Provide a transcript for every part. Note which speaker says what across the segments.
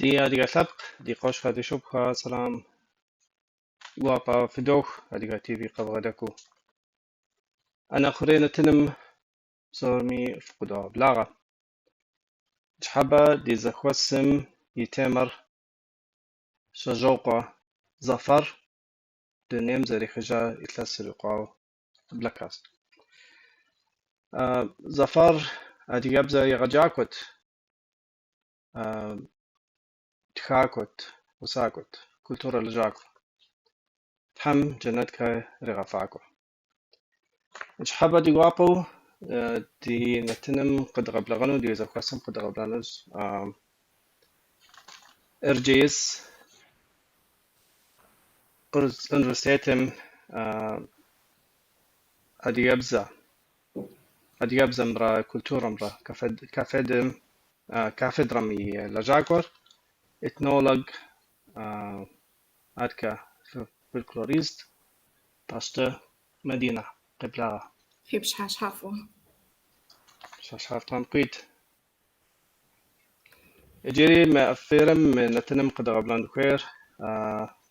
Speaker 1: دي سبق دي قوش هذه شبهة سلام واقع فدوخ هذه تي في قبغدكو أنا خرينا تنم صورمي فقدا بلاغة جحبة دي زخوسم يتامر شجوقة زفر دنيم زري خجا يتلسل يقاو بلاكاست زفر هذه يبزا يغجاكوت تخاكوت وساكوت كولتورا لجاكو تحم جنتك رغفاكو جحبة دي واقو دي نتنم قد غبلغنو دي زخوسم قد غبلانوز ارجيس قرز انرستيتم اديابزا مرا كولتورا مرا كافدرمي لجاكور اتنولوج ادكا فولكلوريست باشتا مدينة قبلها
Speaker 2: في بشحاش حافو
Speaker 1: شاشاف تنقيد يجري ما أفيرم من نتنم قد غبلان دخير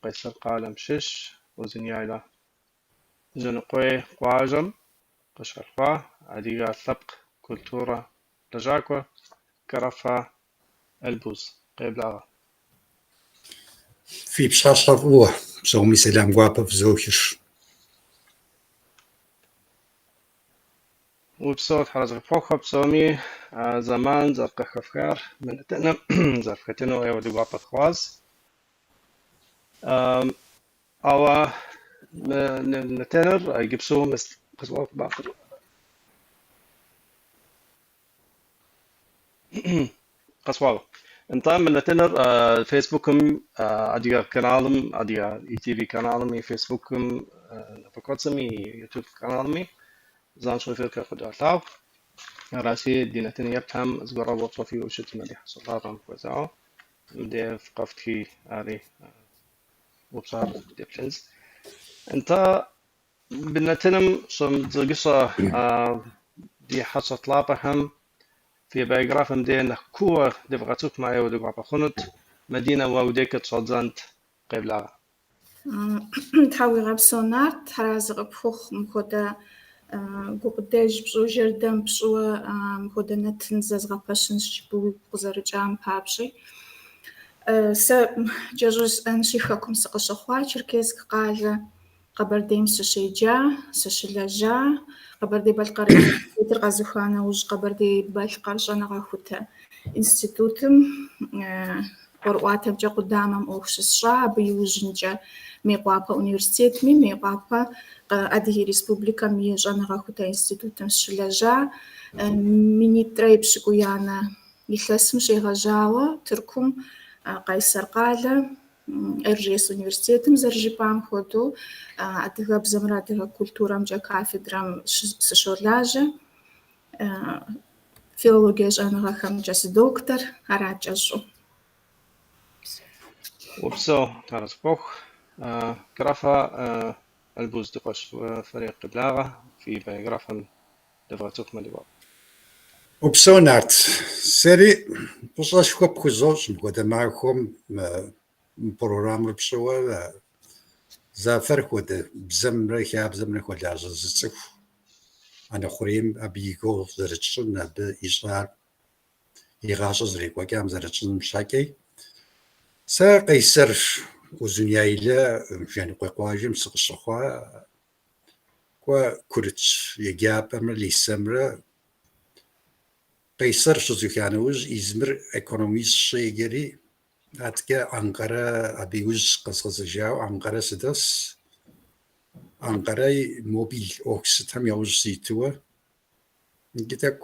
Speaker 1: قيصر قالم شش وزنيايلا جنقوي قواجم قشر قوا عديقة سبق كولتورا لجاكو كرفا البوز قبلها
Speaker 3: في بشاش حافوه بسومي سلام قوابا في زوكش
Speaker 1: وبصوت حرز فوخ بسومي زمان زرق خفكار من نتنم زرقتنو ايو دي قوابا خواز أو نتنر يجبسو مس قصوات باقر قصواو انطام من نتنر فيسبوكم اديا كانالم اديا اي تي في كانالمي فيسبوكم نفقاتسمي يوتيوب كانالمي زان شو فيك خداتاو راسي دي نتن يبتهم زغرا وصفو في وشت مدي صلارم وزاو دي فقفتي اري وبصار دي بلنز انت بالنتنم صم زقصة دي حصة طلابة هم في بايغرافم دي نحكوة دي بغاتوك معي ودي بغابة خنط مدينة واوديك تصدزانت قبلها
Speaker 2: تحاوي غاب سونار تحراز غاب فوخ مخودا قداج بشو جردم بشو مخودا نتنزز غاباشنش جبوي بغزارجام بابشي جاجوز انشيخكم سقشخوا شركيز قال قبرديم سشيجا سشلجا قبردي بالقرية ترغزخانة وج قبردي بالقرشنا غاخوتا انستيتوتم قرؤاتم جا قدامم اوخش الشعب يوجنجا ميقوابا انيورسيتت ميقوابا ادهي ريسبوبليكا مي جانا غاخوتا انستيتوتم سشلجا ميني تريب شكويانا يخلسم شي غجاوة تركم قيصر قال ارجيس университетом заржипам ходу атыга бзамра атыга культурам жа кафедрам сышорлажа филология жанага хам жасы доктор арачашу
Speaker 1: وبسو تعرف فوخ كرافة البوز دقش فريق قبلاغة في بايغرافم دي بغاتوك ماليواب
Speaker 3: وبسو نارت سري بصاش خوب خوزوش مقودا معكم بروغرام بسوا زافر خودا بزمرا خياب بزمرا خودا ززتسك أنا خريم أبيكو زرتشن أب إشار يغاش زريكوا كام زرتشن مشاكي سا قيصر وزنيايلا يعني قواجم سقشخوا كورتش يجاب أمر ليسمرا قيصر شزوكانوز إزمر إقونوميس شيجري أتكا أنقرة أبيوز قصص جاو أنقرة سدس أنقرة موبيل أوكس هم يوز سيتوا جتك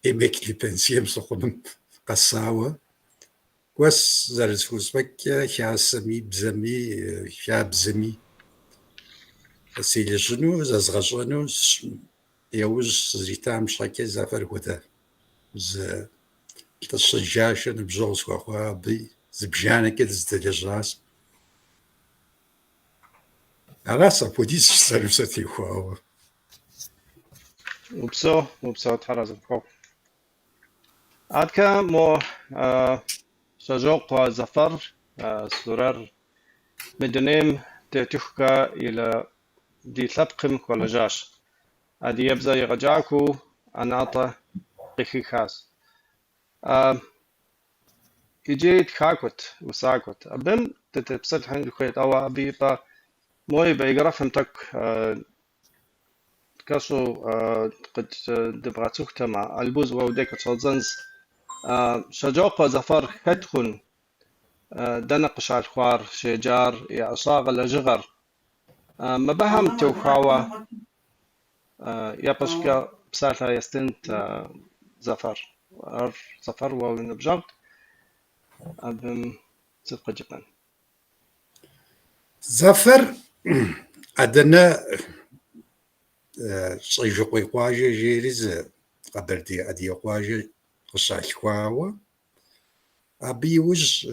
Speaker 3: إمك لبنسيم سخنم قصاوة كوس زرزفوس بك شاسمي بزمي شابزمي سيلجنو زغجنو يوز زيتام شاكي زافر كوتا ز تشجعشن بجوز كوا بي زبجانة كده زدجاز راسا بوديس سالوساتي خوا
Speaker 1: وبسو تحرز فوخ عاد كا مو شجوق زفر سرر مدنيم تتحكى إلى دي ثبقم كولجاش أدي يبزا يغجاكو أناطة قيخي خاص إجيت خاكوت وساكوت أبن تتبسل حين كويت أو أبيبا موي بيقرفهم تك كاسو قد دبغاتوك تما البوز وديك تصنز شجوق زفر كتخن دنق شارخوار شجار يا صاغ لجغر ما بهم توخاوة يا بشكا بسالها يستنت زفر زفر ونبجغت أبم صدق جبان
Speaker 3: زفر عندنا صيجو قواجه جيريز قبردي أدي قواجه قصاش خواوة أبي وز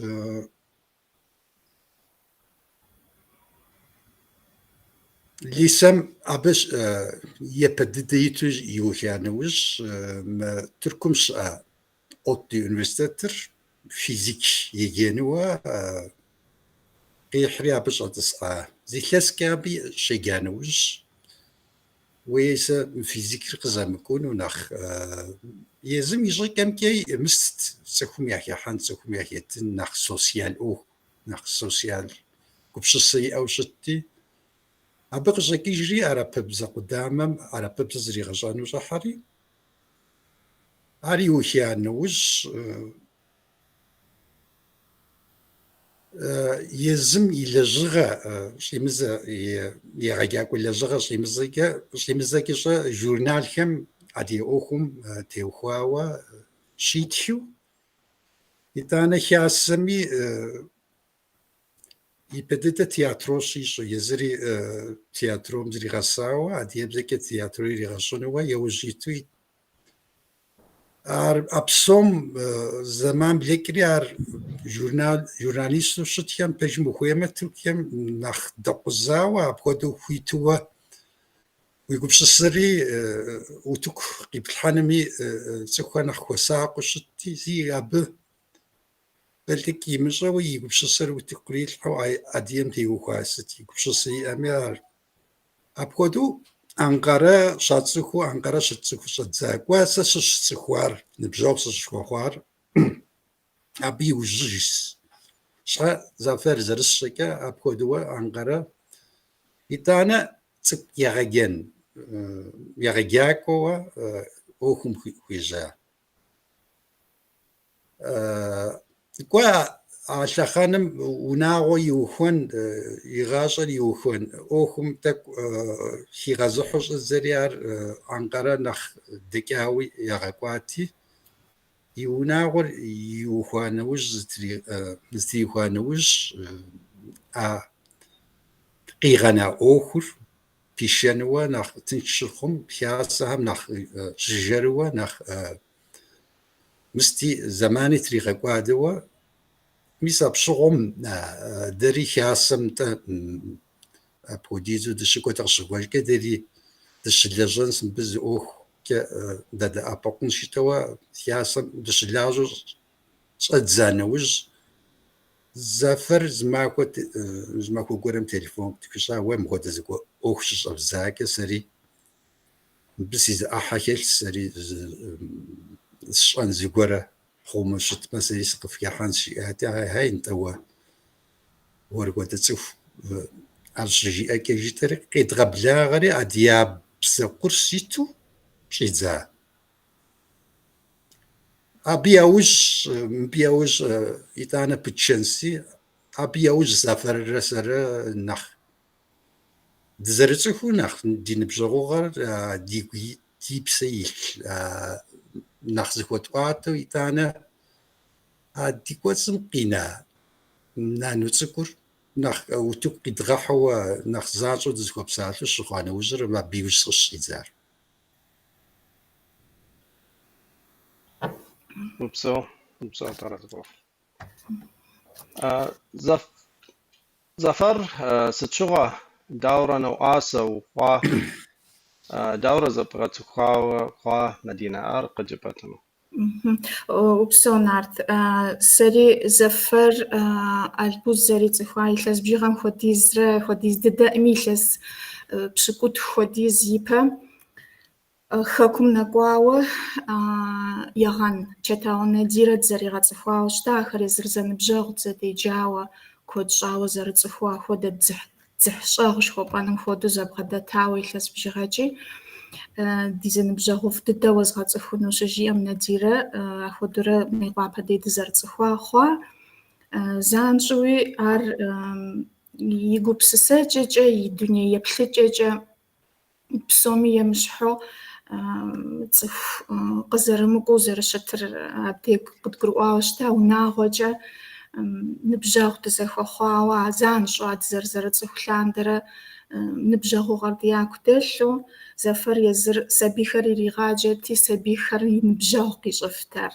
Speaker 3: ليسم أبس يبدديتوز يوخانوز ما تركمس أوتي أونيفرسيتر فيزيك يجانوا قيحري أبس أتصقى زي كاسكابي شيجانوز ويس فيزيك قزام يكون ونخ يزم يجري كم كي مست سكوم يحيى حان سكوم يحيى نخ سوسيال أو نخ سوسيال كبشصي أو شتي أبقى زكي يجري على ببزة قدامم على ببزة زري غزانو زحري علي وشيانوز يزم يلزغ شي مزا يغاك ولا زغ شي مزا كيشا جورنال كم عدي اوخم تيوخواوا شيتشو يتانا خاصمي يبدت تياتروشي شو يزري تياترو مزري غساوا عدي يبزك تياترو يغسونوا يوجيتو أبصم زمان بلكري ار جورناليست شتيام بيج مخيمة كم نخ دقزاوا أبغدو خويتوا ويقبش السري وتك قبل حنمي سكوا نخ وساق وشتي زي أب بلك يمشوا ويقبش السري وتقريل حو أديم تيوخا ستي يقبش السري أمير أبغدو أنقرة شاتسخو أنقرة شاتسخو شاتزاك واسا شاتسخوار نبجوب شاتسخوار أبي وجيس شا زافر زرشكا أبكودوا أنقرة إتانا تك يغاجن يغاجاكوا أوهم خويجا كوا عشاخانم وناغو يوخون يغاشر يوخون اوخم تك يغازحوش الزريار انقرة نخ دكاوي يغاكواتي يوناغو يوخوانوش زتري يوخوانوش قيغانا اوخر بيشانوا نخ تنشرخم بياسهم نخ شجروا نخ مستي زماني تريغاكوادوا ميسا بشغم داري خاصم تا بوديزو دشكو تغشواج كداري دش لاجانس بز اوخ ك دادا اباقون شتوا خاصم دش لاجو صدزانوج زافر زماكو قرم تليفون تكشا وين غودا زكو اوخ شبزاك سري بس اذا احاكل سري شان زغورا خوم شت مثلا يسقف يا حانشي هاي انت هو ورقه تشوف ارجي اكي جيتري قيد غبلا غري ادياب بسقرسيتو شيزا ابياوج ايتانا بتشنسي ابياوج سافر رسر نخ دزرتو نخ دين بجوغر ديكي تيبسي نخ زكوتواتو ايتانا ديكواتسم قينا نانو تسكر نخ وتوقي دغحوا نخ زاجو دزكو بسالو شخوانا وزر ما بيوش صشيزار
Speaker 1: مبسو ترى زفر ستشغى دورة نوآسة وقا دورة زبغت خوا مدينة أرق جبتنا
Speaker 2: Упсонарт сари зафар альбуз зари цхва илъэс бжигъэм хуэдизрэ хуэдиз дыдэӏми илъэс пщыкӏут хуэдиз ипэ хэкум нэкӏуауэ егъэн чэтауэ Надирэ зэригъэцӏыхуауэ щыта ахэр езыр зэныбжьэгъу зэдеджауэ куэд щӏауэ зэрыцӏыхуу ахуэдэ дзыхь щӏэгъу жыхуэпӏэным хуэдэу зэбгъэдэтауэ илъэс бжыгъэкӏи ди зэныбжьэгъуфӏ дыдэу уэзгъэцӏыхуну щыжиӏэм Надирэ ахуэдурэ Мейкъуапэ дей дызэрыцӏыхуа хъуа занщӏэуи ар и гупсысэкӏэкӏэ и дуней еплъыкӏэкӏэ псоми емыщхьу цӏыху къызэрымыкӏуэу зэрыщытыр абдегу къыдгурыӏуауэ щыта унагъуэкӏэ ныбжьэгъу дызэхуэхъуауэ занщӏэу дызэрызэрыцӏыху лъандэрэ ныбжьэгъугъэр яку дэлъу зэфэр езыр сабийхэр иригъаджэрти сабийхэр и ныбжьэгъу къищӏыфтэр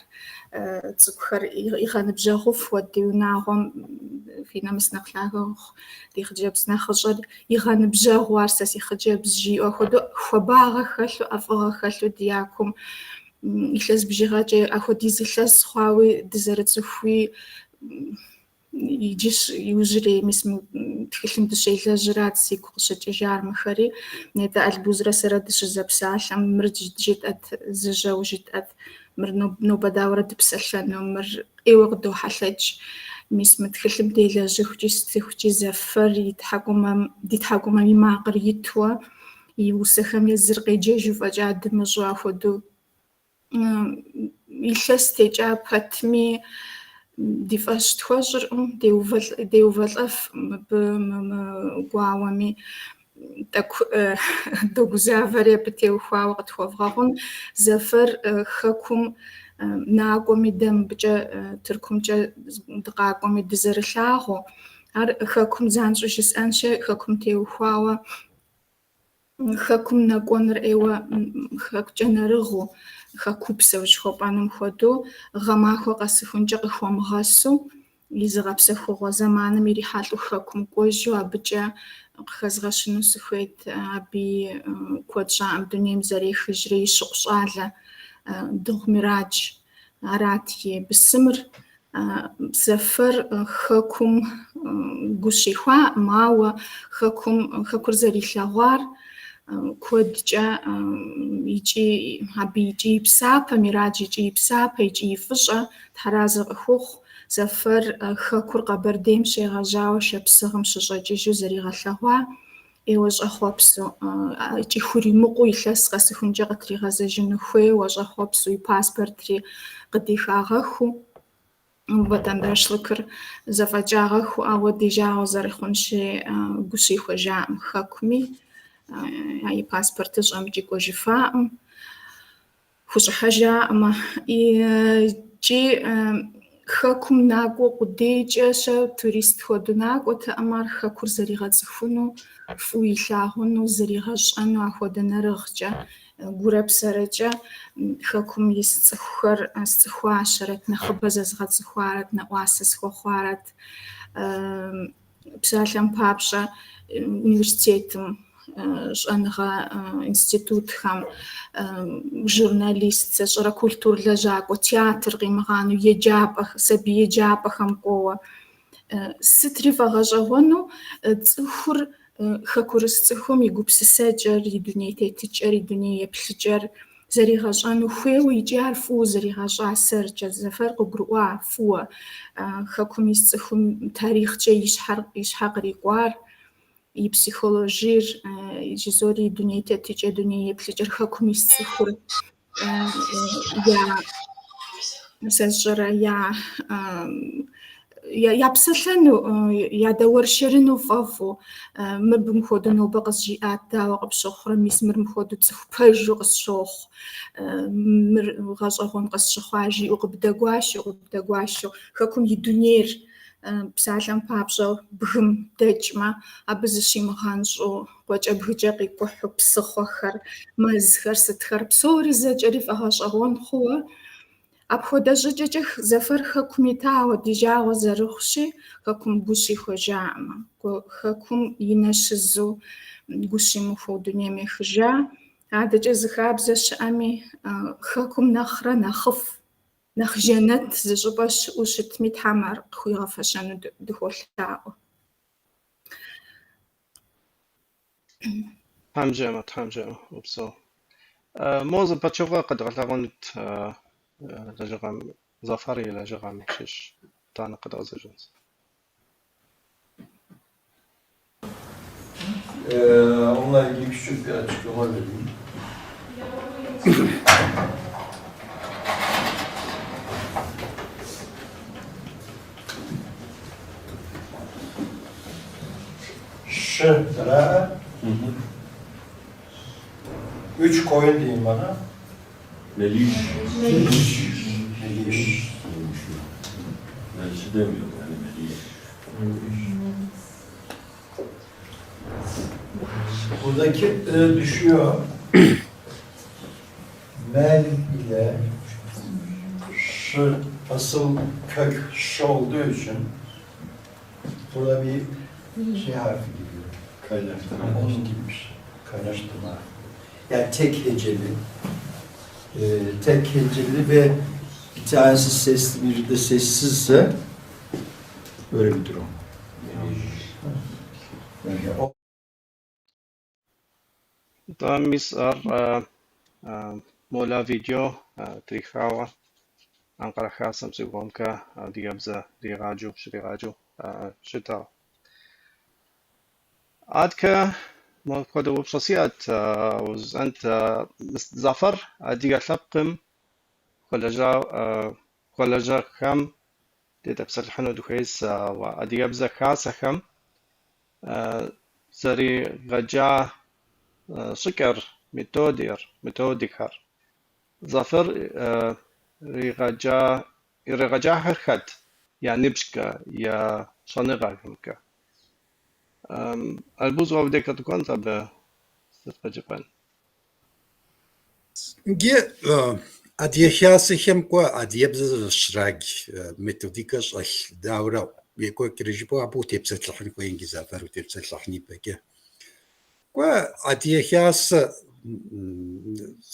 Speaker 2: цӏыкӏухэр игъэныбжьэгъуф хуэдэ унагъуэм фи нэмыс нэхъ лъагэ ухъу ди хъыджэбз нэхъыщӏэр игъэныбжьэгъу ар сэ си хъыджэбз жиӏэу хуэдэу хуабагъэ хэлъу ӏэфӏыгъэ хэлъу ди якум илъэс бжыгъэкӏэ ахуэдиз илъэс хъуауи дызэрыцӏыхуи иджыщ иужьрей мис тхылъым дыщелэжьырат сигу къыщыкӏыжар мыхэри нетӏэ альбузрэ сэрэ дыщызэпсалъэм мыр житӏэт зыжьэу житӏэт мыр нобэ дауэрэ дыпсэлъэну мыр ӏейуэ къыдохьэлъэкӏ мис мы тхылъым делэжьыхукӏи стыхукӏи зэфэр ди тхьэкӏумэм и макъыр итуэ и усэхэм езыр къеджэжу фӏэкӏа дымыщӏу ахуэдэу илъэс текӏа пэтми ди фӏэщ тхуэщӏыркъым деувэлӏэф мыбы гуауэми тӏэкӏу догузавэри абы теухуауэ къытхуэвгъэгъун зэфэр хэкум накӏуэми дэ мыбыкӏэ Тыркумкӏэ дыкъакӏуэми дызэрылъагъуу ар хэкум занщӏэу жысӏэнщи хэкум теухуауэ хэкум нэкӏуэныр ӏейуэ хэкукӏэ нэрыгъыу хэкупсэу жыхуэпӏэным хуэдэу гъэмахуэ къэсыхункӏэ къыхуэмыгъэсу и зыгъэпсэхугъуэ зэманым ирихьэлӏэу хэкум кӏуэжу абыкӏэ къыхэзгъэщыну сыхуейт абы куэд щӏаӏым дунейм зэрехыжрэ и щыкъу щӏалэ Дыгъу Мирадж арат и бысымыр зэфэр хэкум гу щихуаӏым ауэ хэкур зэрилъэгъуар куэдкӏэ икӏи абы икӏи и псапэ Мирадж икӏи и псапэ икӏи и фӏыщӏэ тхьэразэ къыхухъу зэфэр хэкур Къэбэрдейм щегъэжьауэ шапсыгъым щыщӏэкӏыжу зэригъэлъэгъуа ӏейуэ щӏэхъуэпсу икӏи хуримыкъуу илъэс къэсыхункӏэ къытригъэзэжыну хуейуэ щӏэхъуэпсу и паспортри къыдихагъэхуу ватандашлыкыр зэфӏэкӏагъэхуу ауэ дежагъуэ зэрыхъунщи гу щихуэжаӏым хэкуми и паспортыр щӏэмыкӏи кӏуэжыфаӏым хущӏыхьэжаӏымэ икӏи хэкум накӏуэ къудейкӏэ турист хуэдэу накӏуэтэӏым ар хэкур зэригъэцӏыхуну фӏыуэ илъагъуну зэригъэщӏэну ахуэдэ нэрыгъкӏэ гурэ псэрэкӏэ хэкум ис цӏыхухэр сцӏыхуащэрэт нэхъыбэ зэзгъэцӏыхуарэт нэӏуасэ схуэхъуарэт псалъэм папщӏэ университетым щӏэныгъэ институтхэм журналист зэщӏэрэ культур лэжьакӏуэ театр къимыгъану сабий еджапӏэхэм кӏуэуэ сытри фӏэгъэщӏэгъуэну цӏыхур хэкурыс цӏыхум и гупсысэкӏэр и дуней тетыкӏэр и дуней еплъыкӏэр зэригъэщӏэну хуейуэ икӏи ар фӏыуэ зэригъэщӏа сэркӏэ зэфэр къыгурыӏуа фӏыуэ хэкум ис цӏыхум тарихъкӏэ и щхьэ кърикӏуар и психологиер зори и дуней тетыкӏэ дуней еплъыкӏэр хэкум ис цӏыхур япсэлъэну ядэуэршэрыну фӏэфӏу мыбы мыхуэдэу нобэ къызжиӏат дауэ къыпщохъурэ мис мыр мыхуэдэу цӏыху пэжу къысщохъу мыр гъэщӏэгъуэн къысщыхъуа жиӏэу къыбдэгуащэу хэкум и дунейр псалъэм папщӏэ бгым дэкӏмэ абы зыщимыгъэнщӏу къуэкӏэ бгыкӏэ къикӏухьу псыхъуэхэр мэзхэр сытхэр псори зэкӏэри фӏэгъэщӏэгъуэн хъууэ апхуэдэ щӏыкӏэкӏэ зэфэр хэкум итауэ ди жагъуэ зэрыхъущи хэкум гу щихуэжаӏымэ хэкум и нэ щызу гу щимыхуэу дунейм ехыжа адэкӏэ зы хабзэ щыӏэми хэкум нэхърэ нэхъыфӏ نخجنت زجبش وشت ميت حمر خويا فشان دخول تاعو
Speaker 1: حمجة وبصو موز باتشوغا قد غلغونت لجغام زفاري لجغام شش تانا قد غزجنز
Speaker 4: Onunla ilgili küçük bir açıklama vereyim. Şıra. 3 koyun diyeyim bana.
Speaker 5: Meliş.
Speaker 4: Meliş.
Speaker 5: Meliş demiyorum yani meliş.
Speaker 4: Buradaki düşüyor. Mel ile ş asıl kök ş olduğu için burada bir şey harfi geliyor. Kaynaştırma. Onun gibi bir şey. Kaynaştırma. Yani tek heceli. Tek heceli ve bir tanesi sesli, biri de sessizse böyle bir durum. Yani o
Speaker 1: mis mola video trikhawa Ankara khasam sigomka digabza diraju shiraju shita عادك ما قد وبشخصيات وأنت زعفر أديك ثقم ولا جا خم تبصر الحنود كويس وأديك بزا كاسة خم زري غجا شكر ميتوديكر زعفر رغجا حركت يعني بشكا يا شنغا همكا البوز وابدك تكون تبع ستفجبان.
Speaker 3: Нги адьяхясыхэм кӏо адьебзэ шраг методика шӏэлъ даурэ екӏо кӏирыжьыпӏэу абы утепсэлъыхьын хуей инги Зафэр утепсэлъыхьын ипэкӏэ. Кӏо адьяхясэ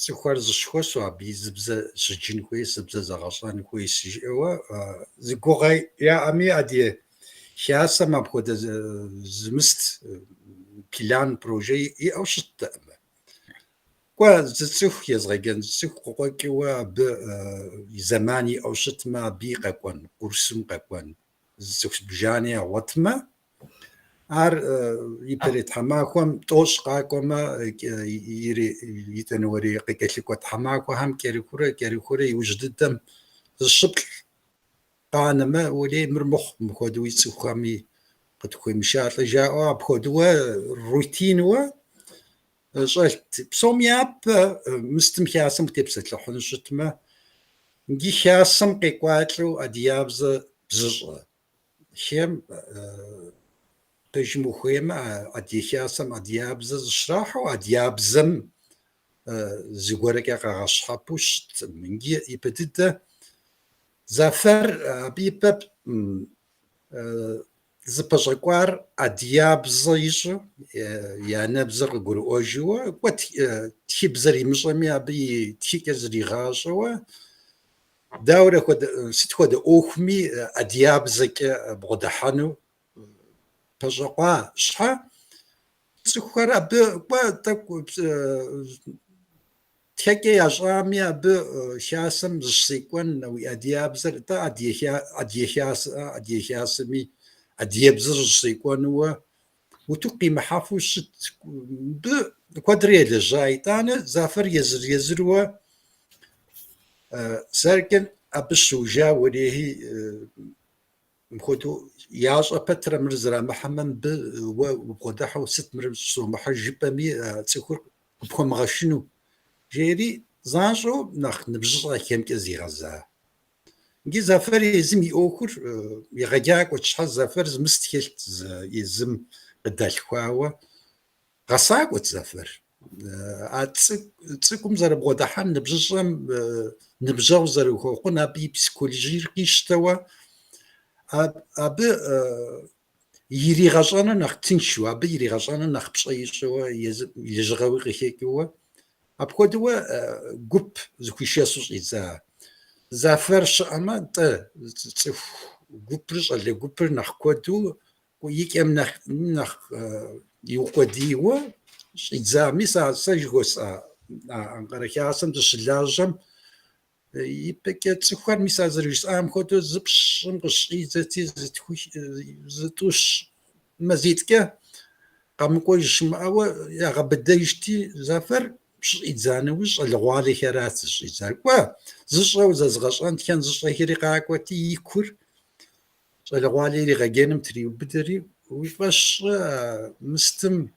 Speaker 3: цӏыхухэр зыщыхуэсу абы изыбзэ щыджын хуей, зыбзэ зэгъэщӏэн хуей жиӏэуэ зыгугъэ яӏэми адьяхясэм апхуэдэ зымыст план проже иӏэу щыттэӏымэ. Кӏо зы цӏыху езгъэджэн цӏыху къыкъуэкӏыуэ абы зэман иӏэу щытмэ абы къэкӏуэн, курсым къэкӏуэн, зы цӏыху бжани ягъуэтмэ, ар и пэрей тхьэмахуэм тӏощӏ къакӏуэмэ, итӏанэ уэри къыкӏэлъыкӏуэ тхьэмахуэхэм кӏэрыхурэ иужь дыдэм зыщыплъ къанэмэ, уэри мыр мыхъу, мыпхуэдэуи цӏыхухэми къытхуемышалӏэ жаӏэу апхуэдууэ рутинууэ щӏэлът. Псом япэ мыстым хасэм утепсэлъыхьыну щытмэ, нги хасэм къекӏуалӏэу адыябзэ бзыщӏэ. Хем пэжым ухуеймэ, адыехасэм адыябзэ зыщрахьэу адыябзэм зыгуэркӏэ къагъэщхьэпу щытым. Нги ипэ дыдэ Зафэр абы ипэ зыпэщӏэкӏуар адыябзэ ищӏу, я набзэр къыгурыӏуэжууэ, кӏуэ тхыбзэр имыщӏэми абы и тхыкӏэр зригъащӏэуэ, дауэрэ сыт хуэдэ ӏуэхуми адыябзэкӏэ бгъэдыхьэну пэщӏэкъуа щхьэ, цӏыхухэр абы кӏуэ тӏэкӏу тхьэкӏэ ящӏами абы хасэм зыщекӏуэн уи адыябзэр, атӏэ адыехасэми адыебзэр щӏекӏуэнууэ уту къимыхьэфу щыт. Мыбы куэдрэ елэжьа. Итӏанэ Зафэр езыр-езыруэ сэркӏэ абы щыужа уэрейи мыхуэдэу ящӏэ пэтрэ мыр зэрамыхьэмэ, мыбы уэ убгъуэдыхьэу сыт мыр щӏомыхьэж жыпӏэми цӏыхур къыпхуэмыгъэшыну жери занщӏэу нэхъ ныбжьыщӏэхэмкӏэ зигъэза. Нги Зафэр езым и ӏуэхур егъэджакӏуэт щхьэ Зафэр зымыст хэлът езым къыдалъхуауэ. Гъэсакӏуэт Зафэр. А цӏыкӏум зэрыбгъуэдыхьэн ныбжьыщӏэм ныбжьэгъу зэрыхуэхъун абы и психологиер къищтэуэ абы иригъэщӏэныр нэхъ тыншу, абы иригъэщӏэныр нэхъ пщӏэ ищӏэуэ, лэжьыгъэуи къыхекӏыуэ, апхуэдэуэ гуп зыхуишэсу щӏидза. زافر شأما أنت قبر على قبر نخكودو ويك أم نخ يوقديوا إزامي سجوس أنقرا كاسم تشلاجم يبقى تسخر مسازريس أم خدو زبش مقش إزتي زتوش مزيدك قام كويش معوا يا غبديشتي زافر مش إتزانوش الغوالي كراتش إتزان وا زشرا وزازغاش أنت كان زشرا هيري قاكوتي يكور الغوالي اللي غاجينم تري وبدري ويفاش مستم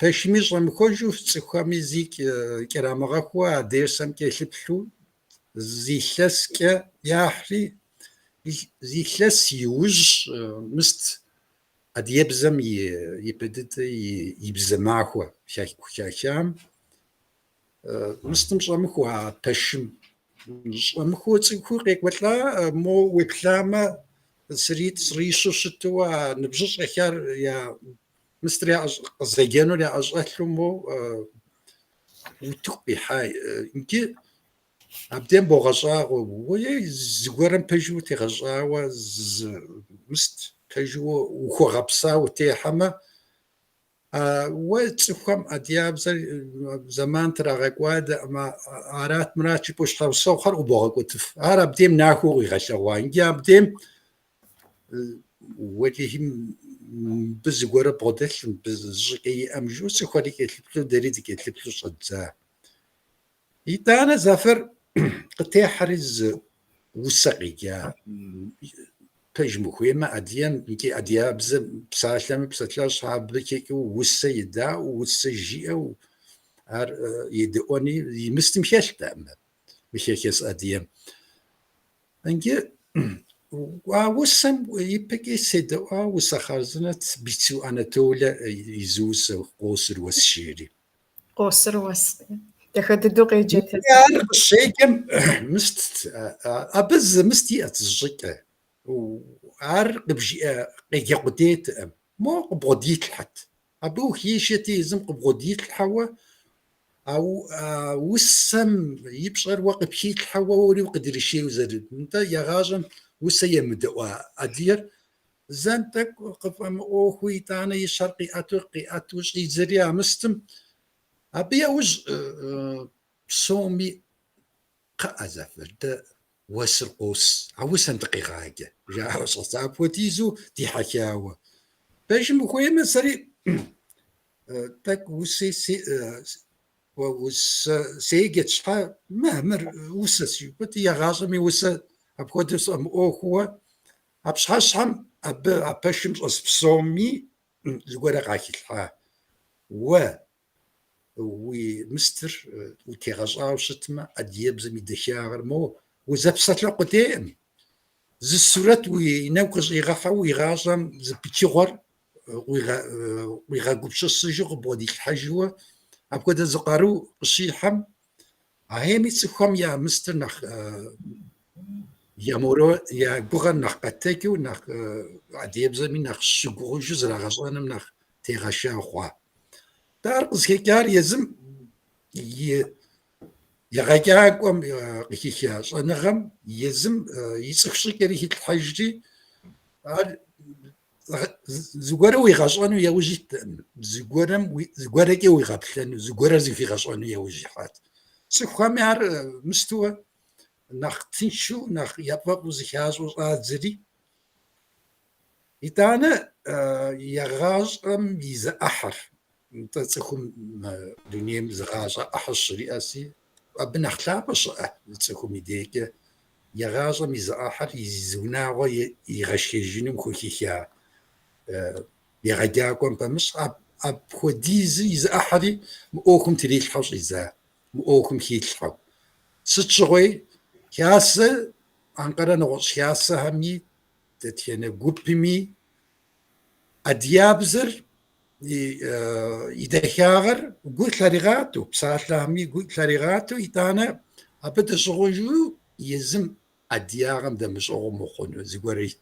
Speaker 3: باشميش رمكوجو تسخامي زيك كرام غاكوا ديرسم كيشبشو زيخلسك ياحري زيخلس يوج مست أديبزم يبدت يبزماخوا شاكام مستمش رمخوا بشم رمخوا تسكو قيك وتلا مو وبلاما سريت سريشو شتوا نبجش غيار يا مستري زيجانو يا أجرتلو مو وتقبي حاي إنكي عبدين بوغجا ويا زغورن بيجو تيغجا مست بيجو وخو غبسا وتيحما وتسخم أدياب زمان ترى غقواد ما عرات مراتي بوش خاوسو خر وبوغ وتف عرب ديم ناخو غشوا إنجي عبدين وليهم بزغورة بودل بزقي أمجو سخوري كتلبلو دريد كتلبلو صدزا إيتانا زافر قتي حرز وسقيا بيجمو خويما أديان يكي أديا بسالم بساتلا صحاب كي وسيدا وسجيا وار يدوني يمستمشاش تام مشيكس أديان انجي وسم يبقى سيدا وسخرزنت بيتسو أناتولا يزوس قوسر والشيري
Speaker 2: قوسر وس تخددو قيجت
Speaker 3: يا شيكم مست أبز مستي أتزجك وعار قبجي قيجي قديت مو قبوديت الحد أبو هيشتي زم قبوديت الحوا أو وسم يبشر وقت هيت الحوا وري وقدر شيء وزرد أنت يا غاجم وسيا مدوا أدير زنتك قفم أخوي تانا يشرقي أتوش يزريا مستم أبي أوج صومي قأزفر ده وسرقوس عوسن دقيقة هكا جا صعب وتيزو دي حكاوة باش مخويا ما سري تاك وسي وس سيجت شحال مهمر وسس قلت يا غاصمي وس أبغى تصم أخوة أبشحال شحال أبشم صومي زغورة قاكي و ومستر وتيغاجاو شتما أدياب زمي دشاغر مو وزبسات لقدام زي السورات ويناوكز يغافا ويغازم زي بيتيغور ويغاقبش السجوغ بوديك الحاجوة أبقى زقارو قشيحم هايمي تسخم يا مستر نخ يا مورو يا بوغان نخ قتاكي ونخ أدياب زمي نخ شقوغ جزر غازانم نخ تيغاشا خوا تارقز كيكار يزم يغاكاكم قيكياش أنغم يزم يسخشي كريه الحجدي زغورا ويغاشانو يا وجيت زغورا كي ويغابلانو زغورا زي في غاشانو يا وجيحات سخامي عار مستوى ناخ تنشو ناخ يابا وزيحاز وزادزري إتانا يغاج أم يزا أحر تسخم دنيا زغاجة أحش رئاسي أبن أخلاق شاء تسخم يديك يغاجة ميزا أحر يزونا ويغشيجين مخوكيكا يغاجاكم بمش أب خديزي يزا أحري مؤوكم تريد الحوش إزا مؤوكم كيت الحو ستشغوي كاسة أنقرا نغش كاسة همي تتينا قبمي أديابزر يدخاغر قلت لرغاتو بساعت لهمي قلت لرغاتو يتانا أبدا شغوجو يزم أدياغم دا مش أغم مخونو زيقوري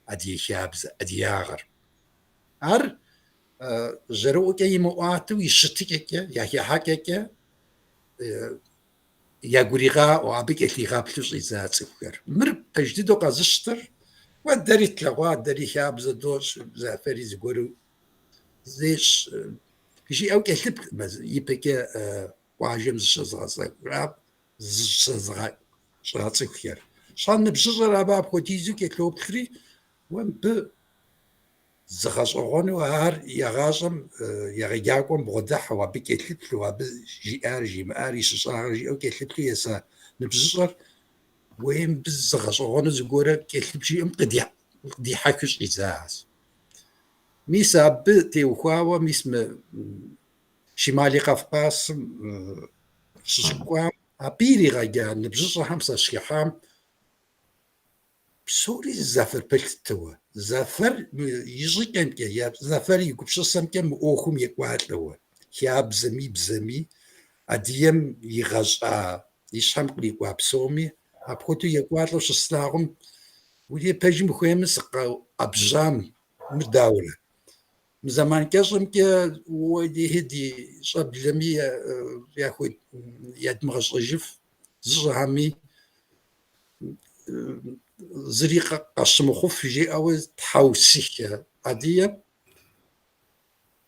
Speaker 3: أديخابز أدياغر هر جروكا يمواتو يشتكك يحكك يقوليغا وعبيك إتليغا بلوش إزاء تسوكر مر بجديدو قازشتر وداري تلغوا داري خاب زدوش زافري زقولو زيش يجي أو كيحب يبكي واجم زشزغا راب زشزغا شغاتسوكر شان نبجر رابا بخوتيزو كيتلو بخري ومب زغاشغونو هار يغاشم يغياكم بغدح وبك يتلتلو وب جي ار جي مار يششار جي اوكي يتلتلو يسا نبزر وين بزغاشغونو زغورا كيتلبجي قدي حكش إزاز ميسا بتي وخاوة ميسم شمالي قفقاس ششكوام أبيري غايا نبزر حمسا شكيحام سوري زافر بلتوا زافر يجي كان كي زافر يكبش سمكم اوخم يقوات لو يا بزمي اديم يغشا يشحم قلي قابسومي ابخوتو يقوات لو شسلاغم ولي باجي مخيمس ابجام مداوله زمان كاشم كي ودي هدي شاب لمي ياخد يد مغشجف زرامي زريقة قسم خوف جي أو تحوسيك عادية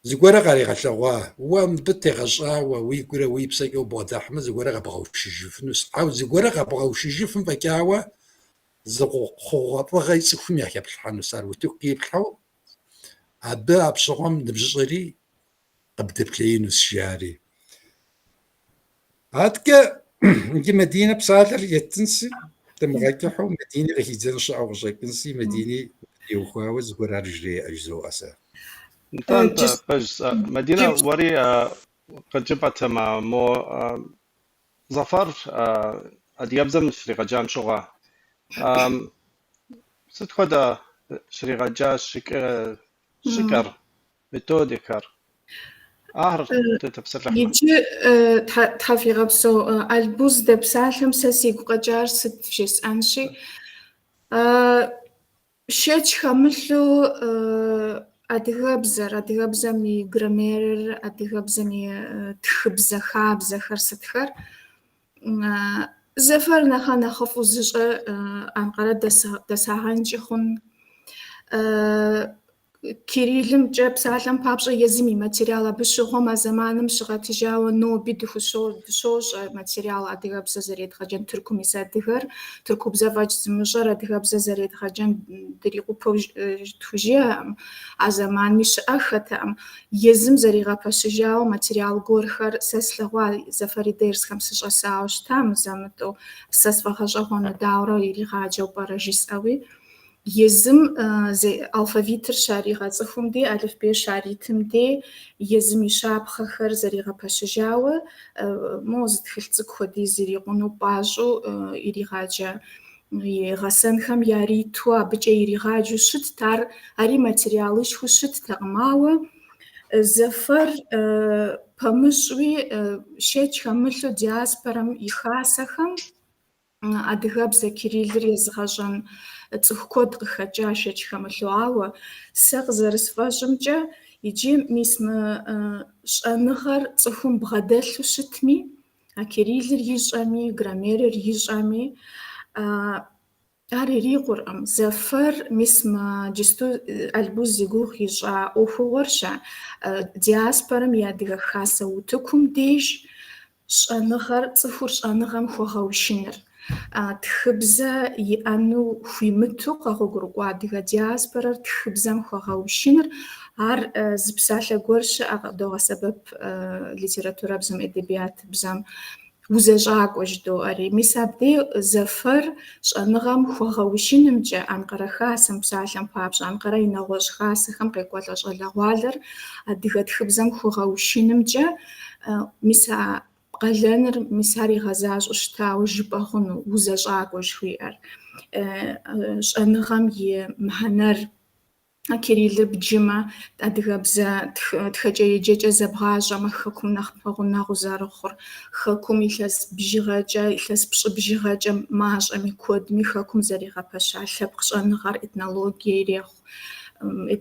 Speaker 3: زغورا غاري غشوا ومبتي غشا ويقرا ويبسكي وبوضح ما زغورا غبغاو شجف نس أو زغورا غبغاو شجف فكاوا زغو خو بغاي سكفم يحيى بالحانو صار وتوكي بحو عبا بشغم نبجري قبد بلين الشياري هاتك نجي مدينة بصادر يتنسي تم غاكحو مدينة غيزان شعو غشاكنسي مدينة يوخاوز غورا رجلي أجزو أسا
Speaker 1: انت بس مدينة وري قد جبت مع مو ظفر أديابزم شريغجان شغا ستخد شريغجا شكر ميثوديكر تتبسر رحمة
Speaker 2: يجي تحفي غبسو البوز دبسالهم ساسيق قجار ست فيس أنشي شيء خملو أدغبزمي جرامير أدغبزمي تخبزة خابزة خرستخر زفر نخا خفوزج أنقرة دساهنجي خون كيريلم جاب سالم بابجا يزمي ماتيريال بشغوما زمانم شغا تجاو نو بيدو شوش ماتيريال أدغب زريد خجن تركو ميسا دغر تركو بزاواج زمجر أدغب زريد خجن دريقو توجيهم أزمان مش أختم يزم زريغا بشجاو ماتيريال غورخر سسلغوا زفري ديرس 5 ساعة تام زمتو سسفا خجاهون داورو يلي غاجو باراجيس أوي يزم زي الفافيتر شاريغا زخم دي ألف بي شاريتم دي يزم يشاب خخر زريغا باشجاوة موز دخلت كودي زريغونو باجو إريغاجا يغسنخم ياريتوا بجا إريغاجو شت تار أري ماترياليش خو شت تغماوة زفر بمشوي شيء خملو دياسبرم يخاسخم أدغبزة كيريلر يزغجن تخكود قخجا شيء خملوعاوة سغزر سفاجمجا يجي ميسم شأنغر تخم بغدلو شتمي كيريلر يجامي جرامير يجامي أري ريقرم زفر ميسم جستو البوز يجوخ يجا أوفو ورشا دياسبرم يادغ خاصة وتكم ديش شأنغر تخور شأنغم خوغوشينر تخبزة يأنو خيمتو قاقوغرقوا ديغا دياسبرر تخبزم خوغوشينر عار زبسالة غورش أغدوغا سبب ليتراتورا بزم إدبيات بزم وزجاق وجدو أري ميسابدي زفر شأنغم خوغوشينم جا أنقرا خاسم بسالة بابش أنقرا ينغوش خاسخم قيقوالش غلاغوالر ديغا تخبزم خوغوشينم جا ميسا قلنر مساري غزاج أشتاو جبهن وزجاق وشوير شأنغم يمهنر كيريل بجمع أدغبزة تخجي جيجا زبغاجة ما خكم نخبغنا غزار أخر خكم إلس بجيغاجة إلس بجيغاجة ماج أمي كود مي خكم زريغا باشا لبقش أنغار إتنالوجي ريخ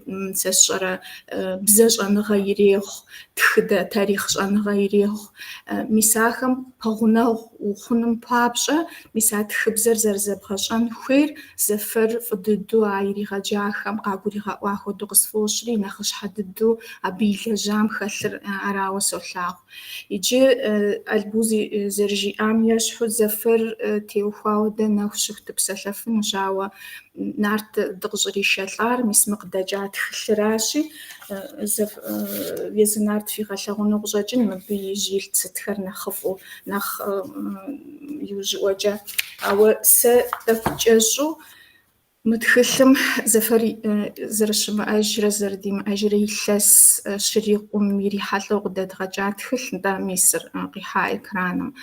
Speaker 2: مسشرة بزاج أنغا يريخ تخدا تاريخ أنغا يريخ مساخم بغنا ухъуным папщӏэ мис а тхыбзэр зэрызэбгъэщӏэн хуейр зэфэр фӏы дыдэу иригъэджахэм къагуригъэӏуа хуэдэу къысфӏощӏри нэхъыщхьэ дыдэу абы илэжьам хэлъыр арауэ солъагъу. Иджы Альбуз зэрыжиӏам ещхьу зэфэр теухуауэ дэ нэху щыху дыпсэлъэфынущ, ауэ нарт дыкъыщӏришэлӏар мис мы къыдэкӏа тхылъыращи, езы нарт фигъэлъэгъуну къыщӏэкӏын мыбы и жьил цытхэр нэхъыфӏу, нэхъ иужьыӏуэкӏэ. Ауэ сэ тӏэкӏу кӏэщӏу мы тхылъым зэфэр зэрыщымыӏэжрэ зэрыдимыӏэжрэ илъэс щырикъум ирихьэлӏэу къыдэдгъэкӏа тхылъ, нтӏэ мисыр къихьа экраным.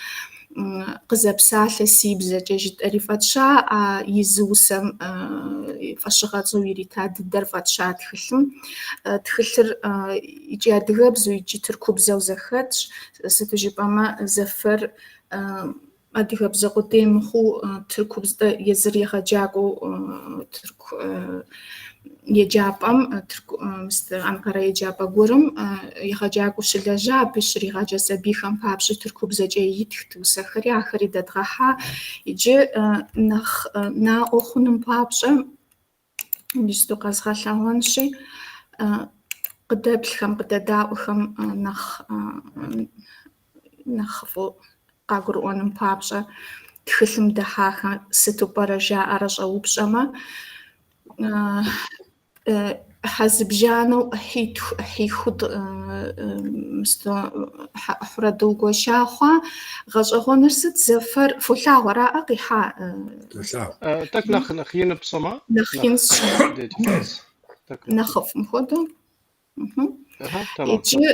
Speaker 2: Къызэпсалъэ си бзэкӏэ жытӏэри фӏэтща, а изы усэм фӏэщыгъэцӏэу ирита дыдэр фӏэтща тхылъым. Тхылъыр икӏи адыгэбзэу икӏи тыркубзэу зэхэтщ. Сыту жыпӏэмэ, зэфэр адыгэбзэ къудей мыхъуу тыркубзэ езыр егъэджакӏуэу еджапӏэм, Анкара еджапӏэ гуэрым егъэджакӏуэу щылэжьа, абы щригъэджэ сабийхэм папщӏэ тыркубзэкӏэ итхт усэхэри, ахэри дэдгъэхьа. Иджы нэхъ наӏуэ хъуным папщӏэ, иджысту къэзгъэлъэгъуэнщи, къыдэплъхэм, къыдэдаӏуэхэм нэхъыфӏу къагурыӏуэным папщӏэ тхылъым дыхьахэм сыту пӏэрэ жаӏэрэ щӏэупщӏэмэ, хьэзыбжанэу ӏыхьиху ӏыхьурэ дыугуэша хъуа, гъэщӏэгъуэныр сыт? Зэфэр фолъагъу араӏэ къихьа?
Speaker 1: Так нэхъ ин псӏэмэ?
Speaker 2: Нэхъ ин нэхъыфӏ мыхуэдэу. Иджы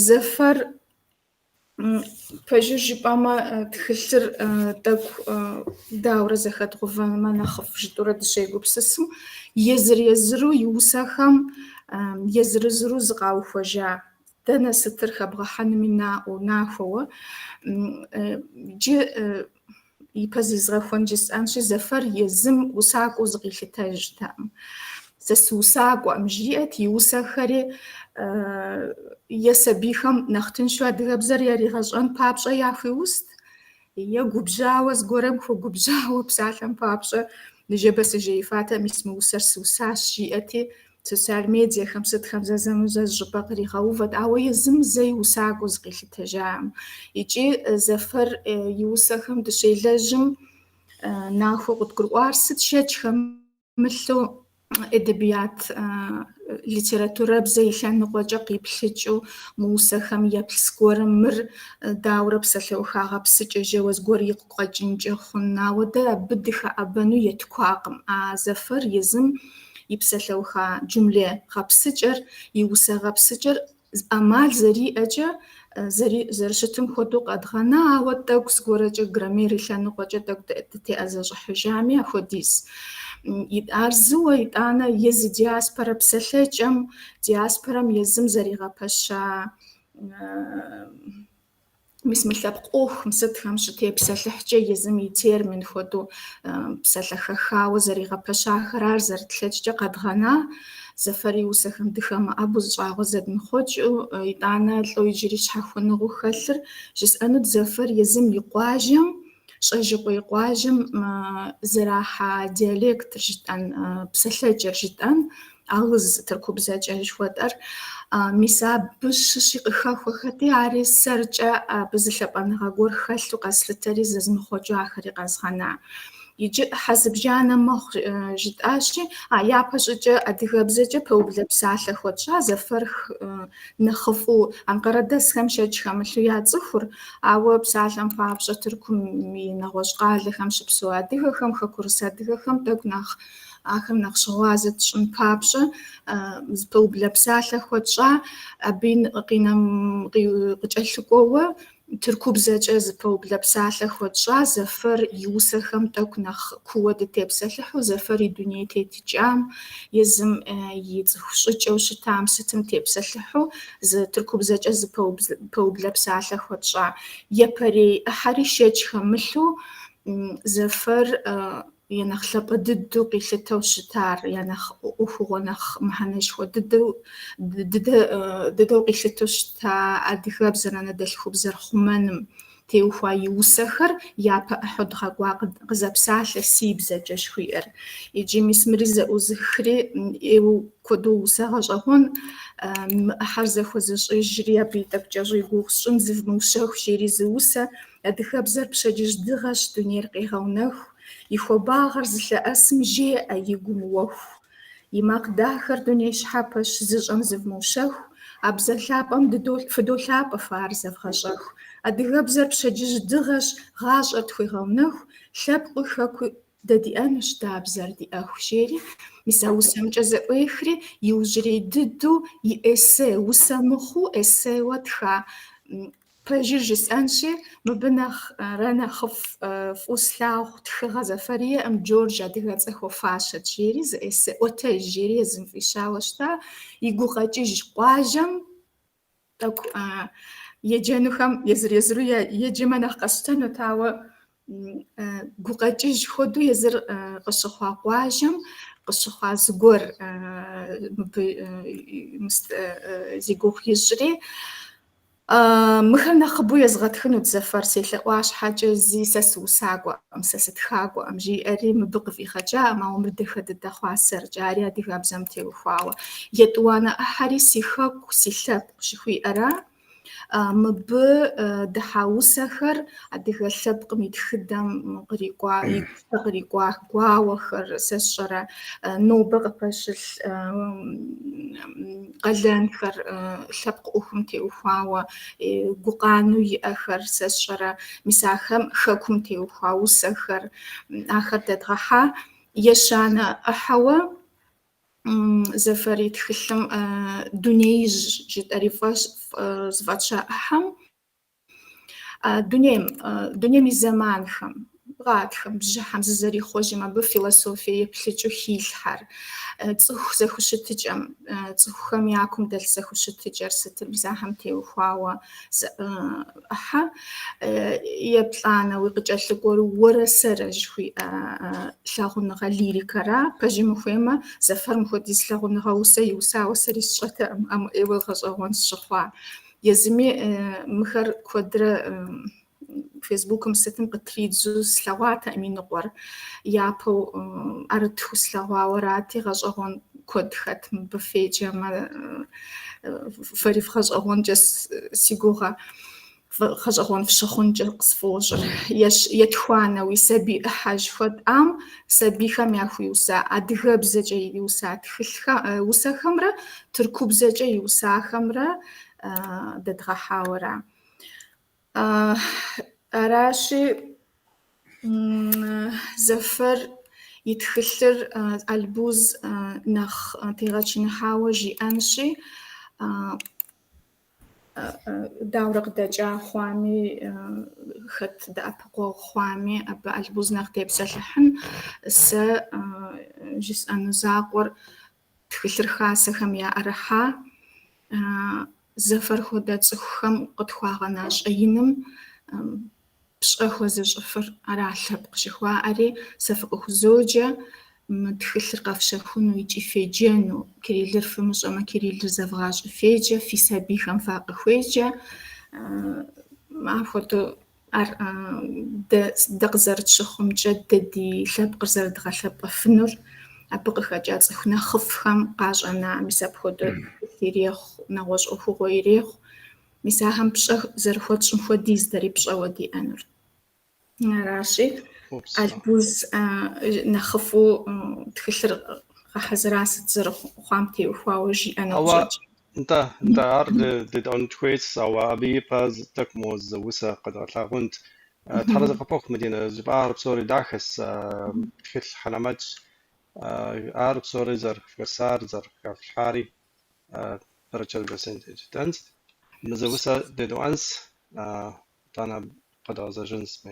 Speaker 2: зэфэр пэжыр жыпӏэмэ тхылъыр тӏэкӏу дауэрэ зэхэдгъувэмэ нэхъыфӏ жытӏурэ дыщегупсысым, езыр-езыру и усэхэм езырызыру зыкъаухуэжа, дэнэ сытыр хэбгъэхьэнми наӏуэу нахуэуэ. Иджы ипэ зезгъэхуэн жысӏэнщи, зэфэр езым усакӏуэу зыкъилъытэжтэӏым. Сэ сыусакӏуэӏым жиӏэт, и усэхэри е сабийхэм нэхъ тыншу адыгэбзэр яригъэщӏэн папщӏэ яхуиуст, е губжьауэ зыгуэрэм хуэгубжьауэ псалъэм папщӏэ ныжэбэ сыжеифатэ мис мы усэр сыусащ жиӏэти, социал медиахэм сытхэм зэзэмыжьэ щӏыпӏэ къригъэувэт, ауэ езым зэи усакӏуэу зыкъилъытэжам. Икӏи зэфэр и усэхэм дыщелэжьым нахуэу къыдгурыӏуар сыт шэч хэмылъу эдебият литературабзэ и лъэныкъуэкӏэ къиплъыкӏыу мы усэхэм еплъ зыгуэрым мыр дауэрэ псалъэухагъэ псыкӏэжэуэ зыгуэр игу къэкӏынкӏэ хъун, ауэ дэ абы дыхэӏэбэну етхуакъым. А зэфэр езым и псалъэуха джумле гъэпсыкӏэр, и усэ гъэпсыкӏэр ӏэмал зэриӏэкӏэ зэрыщытым хуэдэу къэдгъэна, ауэ тӏэкӏу зыгуэрэкӏэ граммер и лъэныкъуэкӏэ тӏэкӏу дытеӏэзэщӏыхьыжами апхуэдиз. Ар зыуэ итӏанэ езы диаспорэ псэлъэкӏэм, диаспорэм езым зэригъэпэща мис мы лъэпкъ ӏуэхум сытхэм щытепсэлъыхькӏэ езым и термин хуэдэу псалъэхэхауэ зэригъэпэщахэр ар зэрытлъэкӏкӏэ къэдгъэна, зэфэр и усэхэм дыхэмыӏэбу зыщӏагъуэ зэдмыхъуэкӏыу, итӏанэ лӏо иджыри щхьэхуэныгъэу хэлъыр жысӏэнут зэфэр езым и къуажэм, щӏэжьыкъуей къуажэм зэрахьа диалектыр жытӏэн, псэлъэкӏэр жытӏэн, алыз тыркубзэкӏэ жыхуэтӏэр, мис абы щыщи къыхэхуэхэти, ари сэркӏэ абы зылъэпӏэныгъэ гуэр хэлъу къэслъытэри зэзмыхъуэкӏыу ахэри къэзгъэна. Иджы хьэзыбжанэ мэхъу жытӏащи, япэ щӏыкӏэ адыгэбзэкӏэ пэублэ псалъэ хуэтщӏа, зэфэр нэхъыфӏу анкъэрэдэсхэм щэдж хэмылъу яцӏыхур, ауэ псалъэм папщӏэ Тыркум и нэгъуэщӏ къалэхэм щыпсэу адыгэхэм, хэкурыс адыгэхэм тӏэкӏу нэхъ ахэм нэхъ щыгъуазэ тщӏын папщӏэ пэублэ псалъэ хуэтщӏа, абы къыкӏэлъыкӏуэуэ тыркубзэкӏэ зыпэублэ псалъэ хуэтщӏа, зэфэр и усэхэм тӏэкӏу нэхъ куууэ дытепсэлъыхьу, зэфэр и дуней тетыкӏам, езым и цӏыху щӏыкӏэу щытам сытым тепсэлъыхьу, зы тыркубзэкӏэ зыпэублэ псалъэ хуэтщӏа. Епэрей ӏыхьэри шэч хэмылъу зэфэр я нэхъ лъапӏэ дыдэу къилъытэу щытар, я нэхъ ӏуэхугъуэ нэхъ мыхьэнэшхуэ дыдэу къилъытэу щыта адыгэбзэр, анэдэлъхубзэр хъумэным теухуа иусэхэр япэ ӏыхьэу дгъэкӏуа къызэпсалъэ си бзэкӏэ шхуиӏэр. Иджы мис мыри зэӏузыхри ӏейуэ куэду усэ гъэщӏэгъуэн мы ӏыхьэр зэхуэзыщӏыжри абы и тӏэкӏукӏэ щӏигугъ сщӏын зывмыущэху жери зы усэ. Адыгэбзэр пщэдджыжь дыгъэщ, дунейр къегъэунэху. И хуабагъэр зылъэӏэсым жеӏэ игу мыуэху. И макъ дахэр дуней щхьэпэщ, зыщӏэм зывмыущэху. А бзэлъапӏэм фыдолъапӏэ фэ ар зэвгъэщӏэху. Адыгэбзэр пщэдджыжь дыгъэщ, гъащӏэр тхуегъэунэху. Лъэпкъи хэкуи дэ диӏэнущ, дэ а бзэр диӏэху жери. Мис а усэмкӏэ зэӏуехри иужьрей дыдэу и эссе, усэ мыхъуу эссейуэ тха. Пэжыр жысӏэнщи, мыбы нэхърэ нэхъыфӏ фӏыуэ слъагъу тхыгъэ зэфэриӏэм Джордж адыгэцӏэ хуэфащэт жери, зы эссе ӏуэтэж жери езым фӏищауэ щыта. И гукъэкӏыж къуажэм тӏэкӏу еджэнухэм езыр-езыру еджэмэ нэхъ къэсщтэнут, ауэ гукъэкӏыж хуэдэу езыр къыщыхъуа къуажэм къыщыхъуа зыгуэр мыбы зи гугъу ищӏри, мыхэр нэхъыбэу езгъэтхынут зэфэр селъэӏуа щхьэкӏэ зи сэ сыусакӏуэӏым, сэ сытхакӏуэӏым жиӏэри мыбы къыфӏигъэкӏаӏым, ауэ мыр дахэ дыдэ хъуа сэркӏэ, ари адыгэбзэм теухуауэ. Етӏуанэ ӏыхьэри си хэку, си лъэпкъ щыхуиӏэра. Мыбы дыхьа усэхэр адыгэ лъэпкъым и тхыдэм кърикӏуа гуауэхэр, сэ сщӏэрэ нобэ къыпэщылъ къалэнхэр лъэпкъ ӏуэхум теухуауэ, гукъанэу иӏэхэр, сэ сщӏэрэ мис ахэм хэкум теухуа усэхэр, ахэр дэдгъэхьа. Ещанэ ӏыхьэуэ зэфэри тхылъым дунеиж жытӏэри зыфӏэща ӏыхьэм дунейм и зэманхэм, гъатхэм, бжьыхьэм зызэрихъуэжым абы философие еплъыкӏыу хилъхьэр, цӏыху зэхущытыкӏэм, цӏыхухэм я кум дэлъ зэхущытыкӏэр сытым мисахэм теухуауэ ӏыхьэ. Еплӏанэуи къыкӏэлъыкӏуэу уэрэсэрэ жыхуиӏэ лъагъуныгъэ лирикэра. Пэжым ухуеймэ, зэфэр мыхуэдиз лъагъуныгъэ усэ иусауэ сэри сщӏэтэӏым, ӏейуэ гъэщӏэгъуэн сщыхъуа. Езыми мыхэр куэдрэ фейсбукым сытым къытридзу слъэгъуатэӏым и ныкъуэр. Япэу ӏэрытхыу слъэгъуауэрати, гъэщӏэгъуэн куэд хэт мыбы феджэмэ, фэри фгъэщӏэгъуэнкӏэ си гугъэ, гъэщӏэгъуэн фщыхъункӏэ къысфӏощӏыр. Етхуанэуи сабий ӏыхьэ жыхуэтӏам сабийхэм яхуиуса адыгэбзэкӏэ иуса усэхэмрэ тыркубзэкӏэ и усахэмрэ дэдгъэхьауэра. Аращи, зэфэр и тхылъыр Альбуз нэхъ тегъэчыныхьауэ жиӏэнщи, дауэрэ къыдэкӏа хъуами, хэт дэӏэпыкъуэгъу хъуами, абы Альбуз нэхъ депсэлъыхьын, сэ жысӏэну закъуэр тхылъыр хасэхэм яӏэрыхьа, зэфэр хуэдэ цӏыхухэм къытхуагъэна щӏэиным пщӏэ хуэзыщӏыфыр ара лъэпкъ жыхуаӏэри, сэ фыкъыхузоджэ мы тхылъыр къэфщэхуну икӏи феджэну, кириллыр фымыщӏэмэ, кириллыр зэвгъащӏэ феджэ, фи сабийхэм факъыхуеджэ. Апхуэдэу ар дэ къызэрытщыхъумкӏэ, дэ ди лъэпкъыр зэрыдгъэлъэпӏэфынур абы къыхэкӏа цӏыху нэхъыфӏхэм къащӏэна. Мис апхуэдэу ирехъу, нэгъуэщӏ ӏуэхугъуэ ирехъу. Мис ахэм пщӏэ зэрыхуэтщӏым хуэдиз дэри пщӏэуэ диӏэнур. Аращи, Альбуз нэхъыфӏу тхылъыр къэхьэзыра сыт зэрыхъуам теухуауэ жиӏэну къыщӏэкӏ.
Speaker 1: انت عرض دون تويتس او ابي باز تكموز وسا قد لغونت تحرز قبوخ مدينه جبار بصوري داخس تخل حلمات عرب صوري زر فرسار زر كافحاري برجل برسنتج تنس مزوسا ديدوانس تانا قد جنس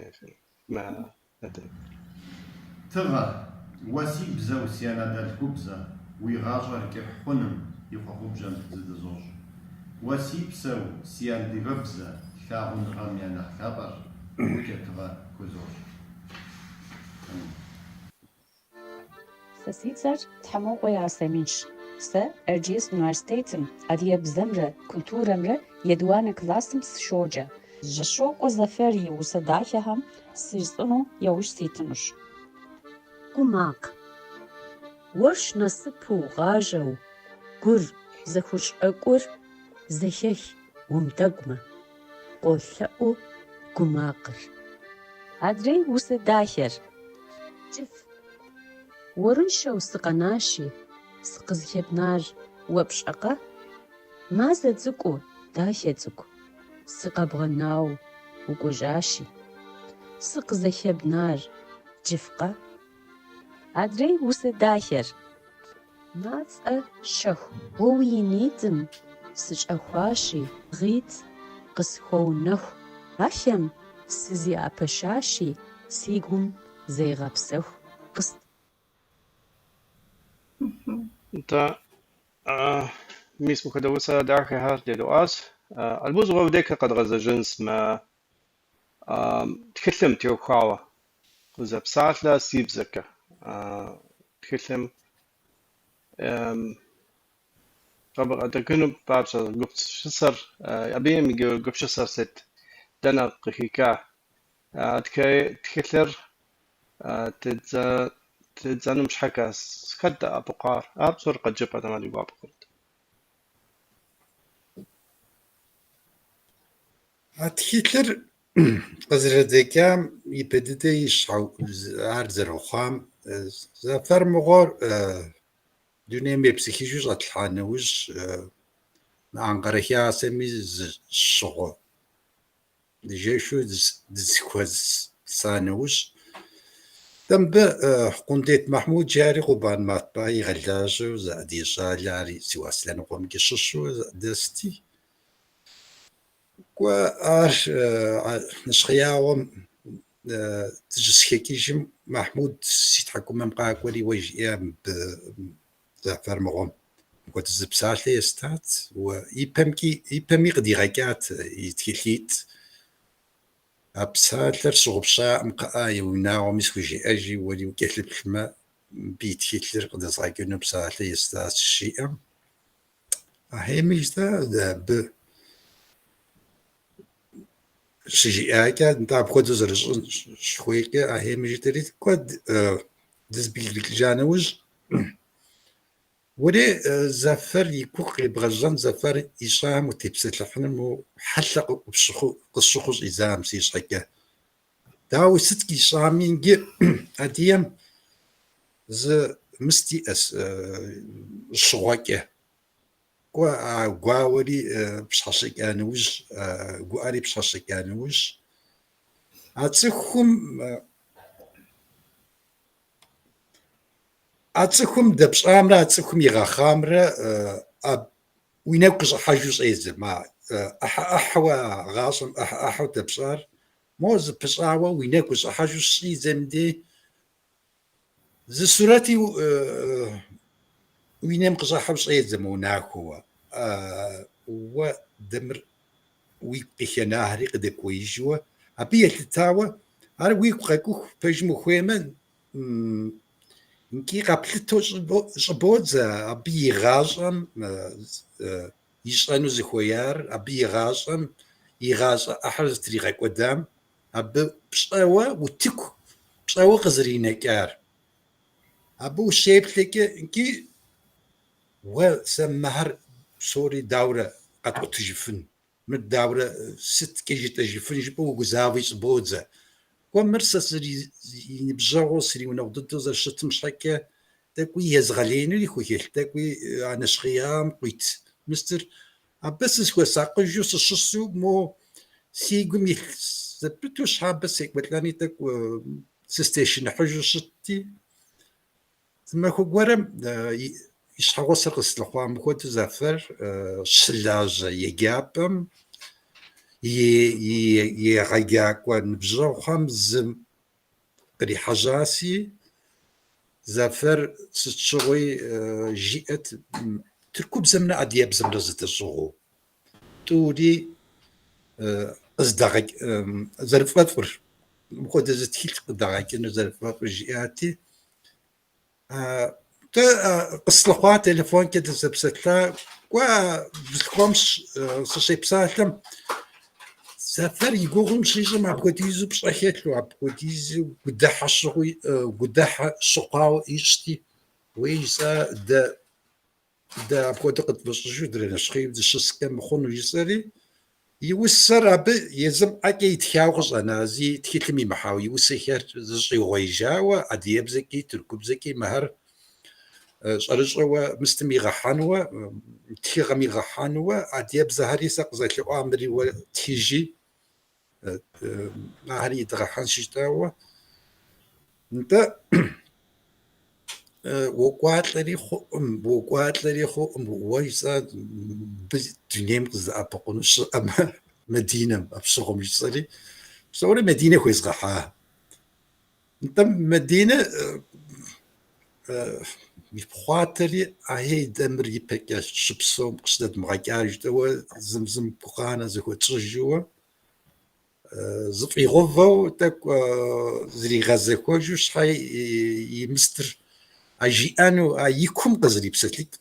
Speaker 1: ما ندري
Speaker 6: تغى وسي بزا وسيانا دال كوبزا ويغاجر كحنم يخوب جنب زد زوج وسي بسو سيان دي غبزا ثاغن غاميانا خبر وكتغى كوزوج
Speaker 7: Сасицар тхьэмокъуэ Ясэминщ. Сэ Эрджиес университетым адыгэбзэмрэ культурэмрэ етӏуанэ классым сыщоджэ. Жьэщокӏуэ Зафэр и усэ дахэхэм сищӏыну яужь ситынущ. Гумак. Уэрш насыпу, гъажэу, гур зэхущӏэкӏур зэхэх умдэгумэ, къолъэӏу гумакыр. Адрей усэ дахэр. КӀыф. Уэрыншэу сыкъэнащи, сыкъызыхебнар уэ пщӏэкъэ? Мазэ цӏыкӏуу, дахэ цӏыкӏу. Сыкъэбгъэнау укӏуэжащи. Сыкъызэхебнар КӀыфкъэ? Адрей усэ дахэр. Мацӏэ щэху. Уэ уи нитӏым сыщӏэхуащи, гъит къысхуэунэху. Алъэм сызиӏэпэщащи, си гум зегъэпсэху.
Speaker 1: انت ميس مكدوسة داخل هار دلواس البوز غوديك قد غزة جنس ما تكلم تيو خاوة غزة بساعتلا سيب زكا تكلم طبعا تكونوا بابشا قبت شسر أبيم يقول قبت شسر ست دنا قهيكا تكلر تتزانو مش حكا سكد أبقار أبصر قد جبت أنا اللي بابقر
Speaker 3: هتكيتلر قزردكام يبدأ يشعو عرض زفر مغار دنيا مبسكيجوز أتلحانوز عنقريا سمي الشغل دجاجو دزكوز سانوز تم قنديت محمود جاري قبان ماتباي غلاجو زادي جالاري سواسلان قوم كششو دستي وآش نشخياهم تجسكيجم محمود سيتحكم من قاكولي وجيام بزعفر مغم قد زبسالي استات ويبمي قدي غاكات يتكليت أبسالر صغبشا مقاي وناو مسوجي أجي ولي وكيتلب الحما بيتكلير قد زاكينو بسالي استات الشيئة أهيميش دا ب شجاعك نتاع بخود زر شويك أهيميش تريد قد دزبيل جانوج ولي زفر يكوخ بغزان زفر إشام وتبسط الحنم وحلق قصخوز إزام سيش حكا داو ستكي شامين جي أديم ز مستي أس الشواكة قواوري بشاشك أنوج قواري بشاشك أنوج أتسخم دبش أمرا أتسخم يغا خامرة وينوكش حاجوز إيزر ما أحوى غاصم أحوى دبشار موز بشاوة وينوكش حاجوز إيزم دي زي سوراتي وينوكش حاجوز إيزم وناكوا ودمر ويك بيخناهري قدك ويجوا أبيه تتاوى أنا ويك قاكوخ بجمو خويمن نكي قبلتو شبوزا أبي غاشم يشانو زخويار أبي غاشم يغاش أحرز طريقة قدام أبي بشاوة وتكو بشاوة غزرينة كار أبو شيب لك نكي وسمهر سوري دورة قد تجفن من الدورة 6 كيجي تجفن جبو وقزاوي شبوزا ومرسى سري ينبجاو سري ونوضدو زر شتم شحكا تاكوي يزغلينو يخويل تاكوي أنا شخيام قويت مستر عباس سكوا ساقو جوس الشسو مو سيقوم يثبتو شحال بس يقبلاني تاكو سيستيشن حجو شتي ثم خو قوارم يشحاقو سرقس الخوام بخوتو زافر شلاج يقابم يغاقاك ونبجاو خمز قري حجاسي زافر ستشغوي جيئت تركب زمنا أدياب زمنا زت الشغو توري أزدغك زرفات فر مخود زت كيلت قدغك إنه زرفات جيئاتي قصة الخواه تليفون كده زبستلا وبسكومش سشي بسالم زافر يقوم شيء ما بقديزو بصحيتلو بقديزو قداح شقاو يشتي ويسا دا بقدر قد بصجو درنا شخيب دشس كم خونو يسري يوسر أب يزم أكيد تخاوغز أنا زي تكتمي محاوي يوسير زي غويجاوا أديب زكي تركب زكي مهر شرجوا مستمي غحانوا تيغمي غحانوا أديب زهري سق زي أمري وتيجي هري تغحان شتاوا انت وقعت لري خو ويسا بدنيم قزا بقونش أما مدينة بشغم يصلي بصورة مدينة كويس غحاها انت مدينة يبخاتري أهي دمر يبكى شبسوم قصدت مغاكارج دوا زمزم بقانا زكو ترجوا زفي غوفو تاك زري غازكو جوش هاي يمستر أجي أنا يكون قزري بساتلك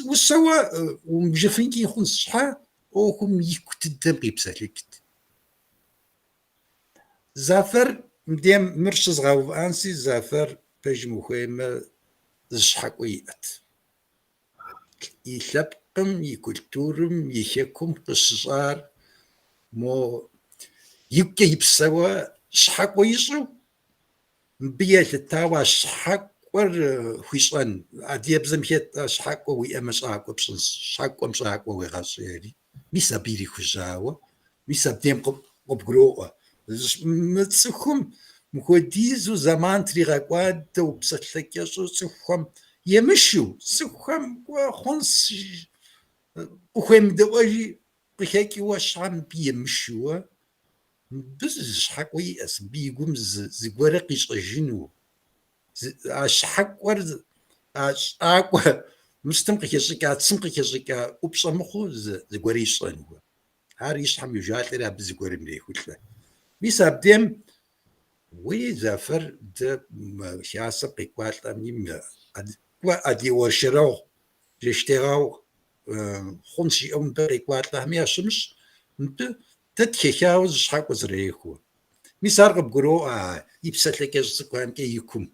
Speaker 3: وسوا ومجفين كي يخون صحة وهم يكوت الدم بساتلك زافر مديم مرشز غاوف أنسي زافر باش مخيمة زشحق ويأت يلبقم يكولتورم يشكم قصصار مو يبكي يبسوا شحق ويصو بيت التاوى شحق ور خيصان أديب زمشت شحق ويأمساق وبسنس شحق ومساق وغاسيري ميسا بيري خزاوة ميسا بديم قبقروة متسخم مخديزو زمان تريغاقواد وبسطلك يسو سخم يمشو سخم وخنس وخيم دواجي بخيكي وشعم بيمشو بز شحق ويأس بيقوم زقورق يشغجنو شحق ورد أقوى مستمقك يشيكا تسمقك يشيكا وبصمخو زقوري يشغنو هاري يشحم يجات لها بزقوري مليخو ميسا بديم ويزافر د سياسة قيقوات أمني وأدي ورشراو جشتراو خونشي أم بريقوات لهم يشمش تتخيخاوز شحق وزريخو ميسار بقرو يبسط لك يزقوان كي يكون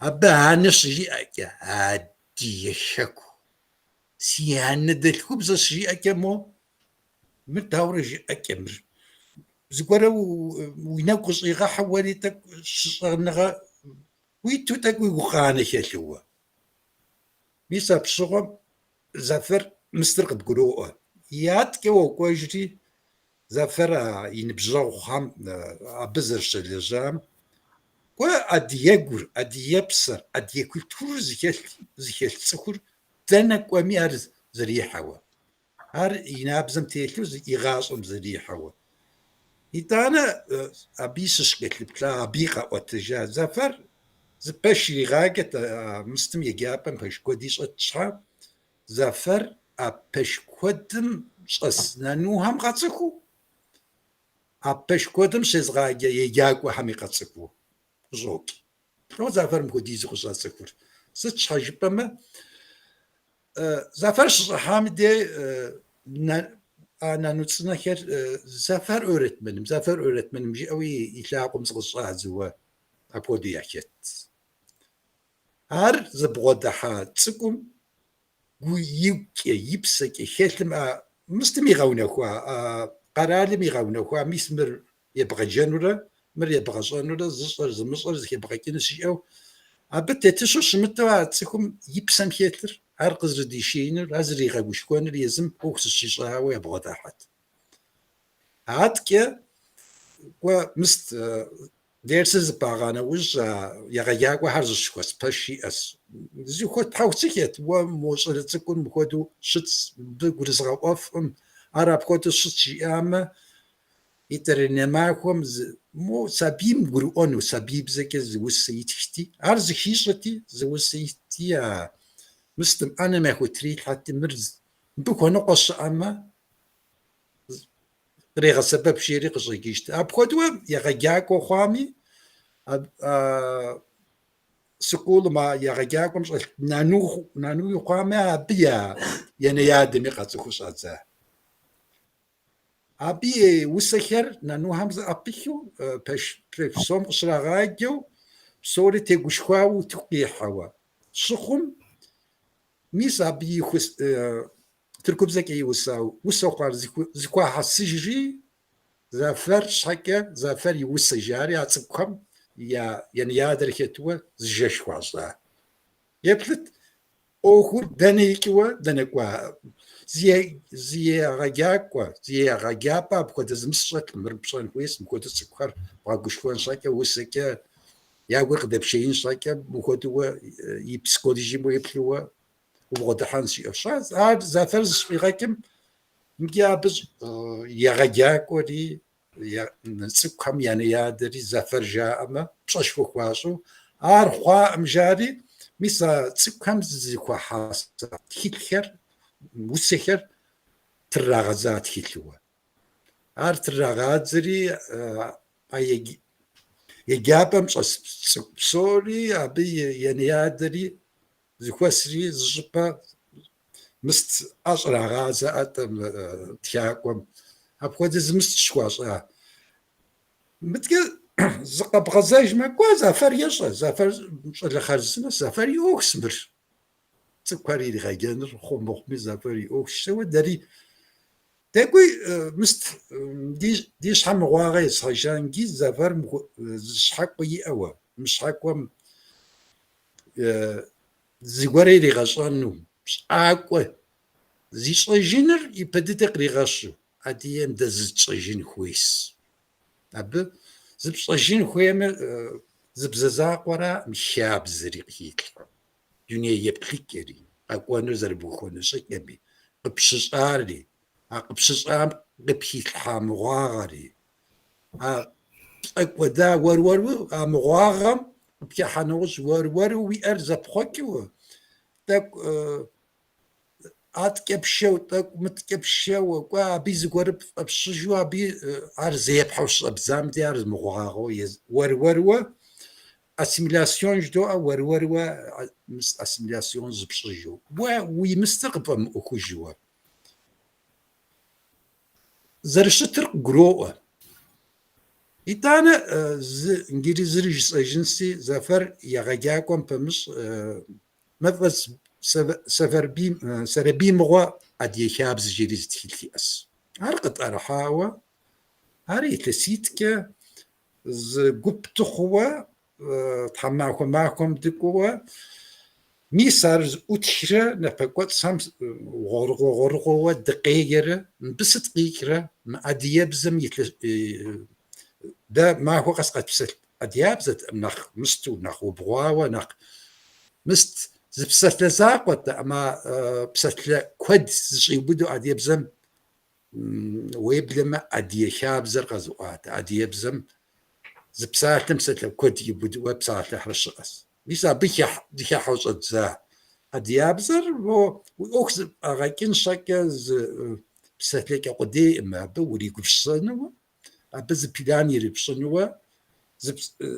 Speaker 3: أبا هانش جيئك عادي يشكو سيان دلكو بزا جيئك مو مرتاور جيئك مر زقورا ويناقص إيغا حوالي تك شغنغا ويتو تك ويغانا شلوا ميسا بشغم زافر مسترق بقرو يات كيو كويجري زافر ينبجاو خام أبزر شلجام وأدي يقر أدي يبصر أدي يكولتور زيكال تسكر تنك ومي زريحة هار ينابزم تيلو يغاصم زريحة إتانا أبيسش قلت بتلا أبيقا واتجاه زفر زباش يغاقت مستم يجابن باش كوديش اتشا زفر أباش كودم شخص نانو هم قاتسكو أباش كودم شزغاقا يجاقو هم يقاتسكو زوكي رو زفر مكوديز خصوصا سكور ستش حاجبما زفر حامدي أنا نتصنع خير زفر أورتمنم جي أوي يلاقم صغصا زوا أبودي يحكيت هر زبغودها تسكم يبسك خيتم مستمي غاونا خوا قرار مي غاونا خوا ميسمر يبغى جنورا مر يبغى جنورا زصر زمصر زي يبغى كنسي أو أبت تشوش متوا تسكم يبسم خيتر أرقز رديشين رازري غاوش كون ليزم أوكس الشيشة ويبغى تحت عاد ومست ديرسز باغانا وج يغياق وحرز شخص باشي أس زي خود تحوتيكت وموصل تكون مخودو شتس بقرز غوف عرب خودو شتس جيامة يترين معكم مو سبيم قرؤون وسبيب زكي زوسيتي عرز خيشتي زوسيتي مستم أنا ما هو تريد حتى مرز بكو نقص أما ريغ سبب شيري قصيكيشت أبخدوا يغياك وخامي سكول ما يغياكم نانو يقامي بيا يعني يادمي قد سخوش أتزاه أبي وسخر نانو همزة أبيشو بش بسوم شراغاجو بصورة تجوشخوا وتقيحوا شخم ميس أبي خس تركب زكي وساو قار زكوا حسجي زافر شكا زافر يوسجاري أتصبكم يا يعني يادر كتوا زجشوا صا يبلت أوه دنيكوا دنيكوا زي غاجاكوا زي غاجابا بكو زمسك مربشان كويس بكو تسكر باغوشوان شكا وسكا يا وقت بشين شكا بكو توا يبسكوديجي مو يبلوا وبغد حانسي أشاز هاد زافر زفيغاكم مجابز يا غاجاكوا دي يا نسكم يعني يادري زافر جاء ما بشاش فوقواشو أرخوا مجاري ميسا تسكم زيكوا حاس كيتخر وسخر تراغزات كيتلوا ار تراغات زري اي يجابم سوري ابي يعني يادري زكوسري زجبا مست اشرا غازا اتم تياكم ابخد زمست شواش متك زق بغزاج ما كوا زافر يش زافر مش الخرزنا زافر يوكسمر تكاري دي غاجن خو مخمي زافر يوكس سوا داري تقوي مست دي شحال مغواغي صايشان كي زافر شحال قوي اوا مش حقوم زيغوري لي غاشانو مش اكو زي صايجينر يبدي تقري غاشو اديم دز صايجين خويس اب زب صايجين خويا زبزازا قرا مشاب زريقيت دنيا يبخيكري اكو نزر بوخون شكبي قبشصاري قبشصام قبحيت حامغاري اكو دا ورورو مغاغم بكي حنوش ورورو ويرزا بخوكيو تاك اتكبشو تاك متكبشو كوا بيز غرب بشجوا بي ارزيب حوش ابزام دي ارز مغاغو ورورو اسيميلاسيون جدو ورورو اسيميلاسيون زبشجو ويمستقبل اكوجوا زرشتر قروء إتانا إنجليزي رجس أجنسي زفر يغاقاكم بمش مفز سربي مغوا أدي خابز جيريز تخيلتي أس عرقت أرحاوة هاري تسيتك قبت خوا تحمعكم معكم دكوا ميسار أتشرا نفقات سامس غرغو دقيقرة بس دقيقرة ما أديابزم ده ما هو قصقت بس أديابزت نخ مستو نخ وبغوا نخ مست زبست لزاقوت أما بست كود يبدو أديابزم ويبلما أديشابزر غزوات أديابزم زبساتم ست كود يبدو وبسات لحرش قص ليس بيح ديها حوصت زا أديابزر وأخذ أغاكين شكز بساتلك قدي إما بوري قبشانو أبز بيلاني ربشانو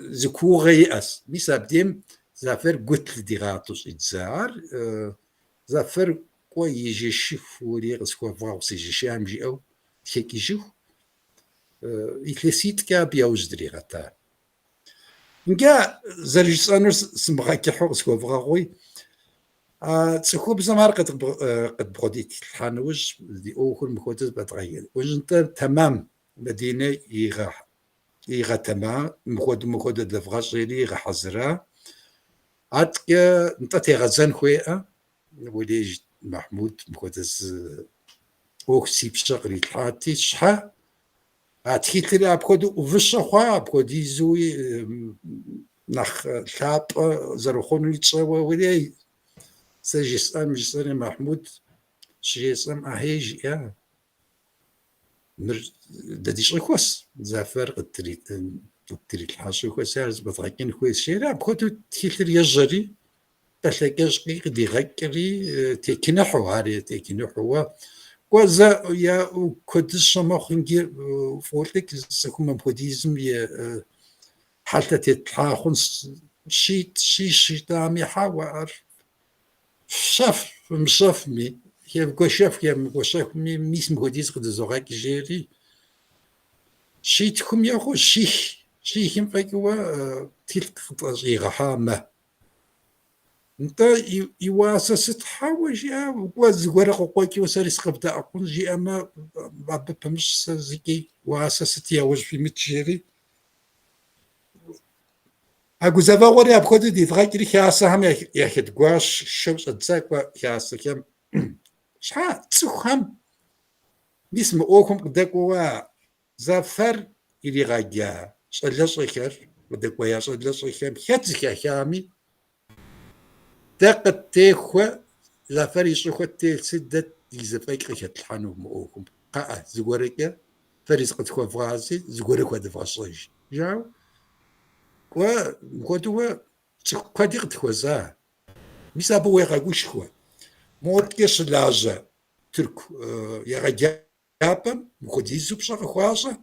Speaker 3: زكوغي أس ليس بديم زافر قتل ديغاتوس إتزار زافر كوا يجي شيف وري غسكوا فاوس يجي شام جي أو تيكي جو يتلسيت كابياوز دريغاتا نجا زرجسانو سمغاكي حوس كوا فغاوي تسكوب زمار قد بغديت الحانوج دي اوخر مخوتز بتغير وجنت تمام مدينه يغا تمام مخود دفغاشيلي يغا حزرا عادك انت تيغزان خويا ولي محمود مخوتز اوكسي بشغري الحاتي شحا عتكيت لي ابكودو وفش خوا ابكودي زوي نخ شاب زرخون يتصوا ولي سجسام جسر محمود شجسام أهيج يا دديش كويس زافر قتريت الحاشو كويس هارز بطاقين كويس شيرا بخوتو تيتر يجري تلاقيش قدي غكري تكنحو هاري تكنحو وزا يا كودش ما خنجي فولك سكوم بوديزم يا حتى تتحاخن شي تامي حوار شاف مشاف مي كيف شاف كيف شاف مي ميس موديز قد زوغاك جيري شيتكم يا خو شيخ فاكوا تلك يغحامه انت يواسس تحاول جاء وزغور قوكي وسرس قبدا اكون جي اما باب مش زكي واسست يا وج في متجري اكو زافا وري ابخد دي فاكري خاصه هم يا خد قواش شوش اتساك خاصه كم شحال تسخم باسم اوكم قدكوا زفر اللي غاجا شلص خير قدكوا يا شلص خير خاتك خامي تاقت تيخوا زفر يشوخ تيل سدت يزفايك خيت الحانو موكم قاع زغوريكا فريس قد كوا فراسي زغوريكا دفاشيج جاو وكودوا تقدر تخوزا ميسابو يغاغوش خوا موت كيش لاجا ترك يا غجابم مخديزو بشا خواشا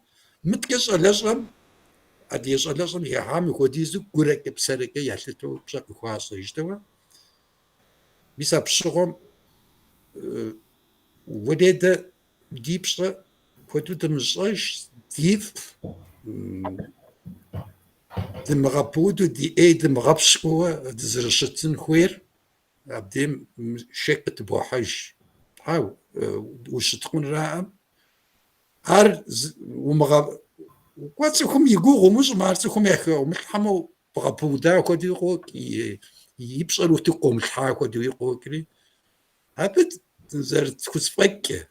Speaker 3: متكش لازم اديش لازم يا عام مخديزو غورك بسرك يا شتو بشا خواشا يشتوا ميساب شغم وديد ديبشا كودو تمشاش ديف دم غابودو دي دم غابشكوا دزرشتن خوير عبدين شكت بوحج هاو وش تكون راهم هار ومغا وقاتكم يقوغو مش مارتكم يخو ملحمو بغابودا كودي يقوك يبصلو تقوم الحا كودي يقوكري عبد زرت كسفك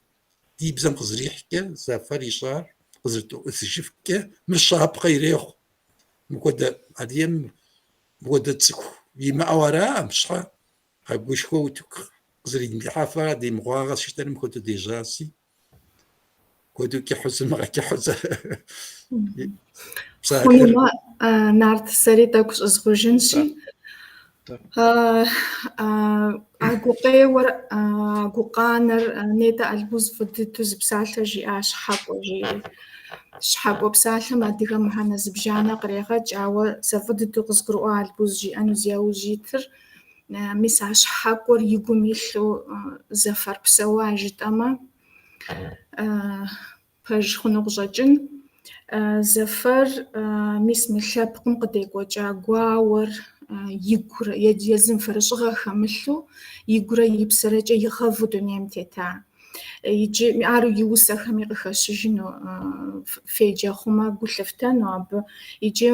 Speaker 3: دي بزم قزريحك سافر يشار قزرتو اسجفك مش شاب خيريخ مكودا عديم مكودا تسكو يما اورا مش هاكوش كوتك قزري محافظة دي مغاغة شتر مكودا دي جاسي كودو كي حسن ما كي حسن
Speaker 2: خويا نارت سريتا كوش ازغوجنشي اغوقي ور اغوقانر نيتا البوز فدتو زبسالتا جي اشحاقو جي شحاقو بسالتا ما ديغا محانا زبجانا قريغا جاوا سفدتو قزقرو البوز جي انو زياو جيتر ميسا شحاقور يقوميلو زفر بسوا جتاما باج خنوق جاجن زفر ميس ملابقم قديقو جاقوا ور يقر يزن فرشغا خملو يقر يبسرجا يخافو دنيام تيتا يجي عارو يوسا خمي غخاشجنو فيجا خما قلفتانو اب يجي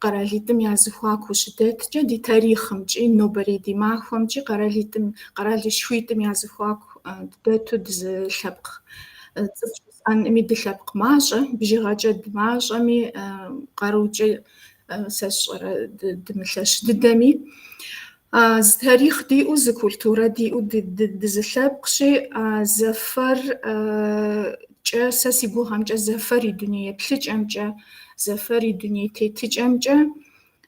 Speaker 2: قراليتم يازخواك وشدت جدي تاريخم جي نوبري دماغهم جي قرالي شويتم يازخواك داتو دز لبق أن ميد لبق ماجا بيجي غاجا دماجا مي قاروجي ساشر دملاش ددامي تاريخ ديو زكولتورا ديو دزلابقشي زفر جا ساسيبو هم جا زفري دنيا بلج ام جا زفري دنيا تيتج ام جا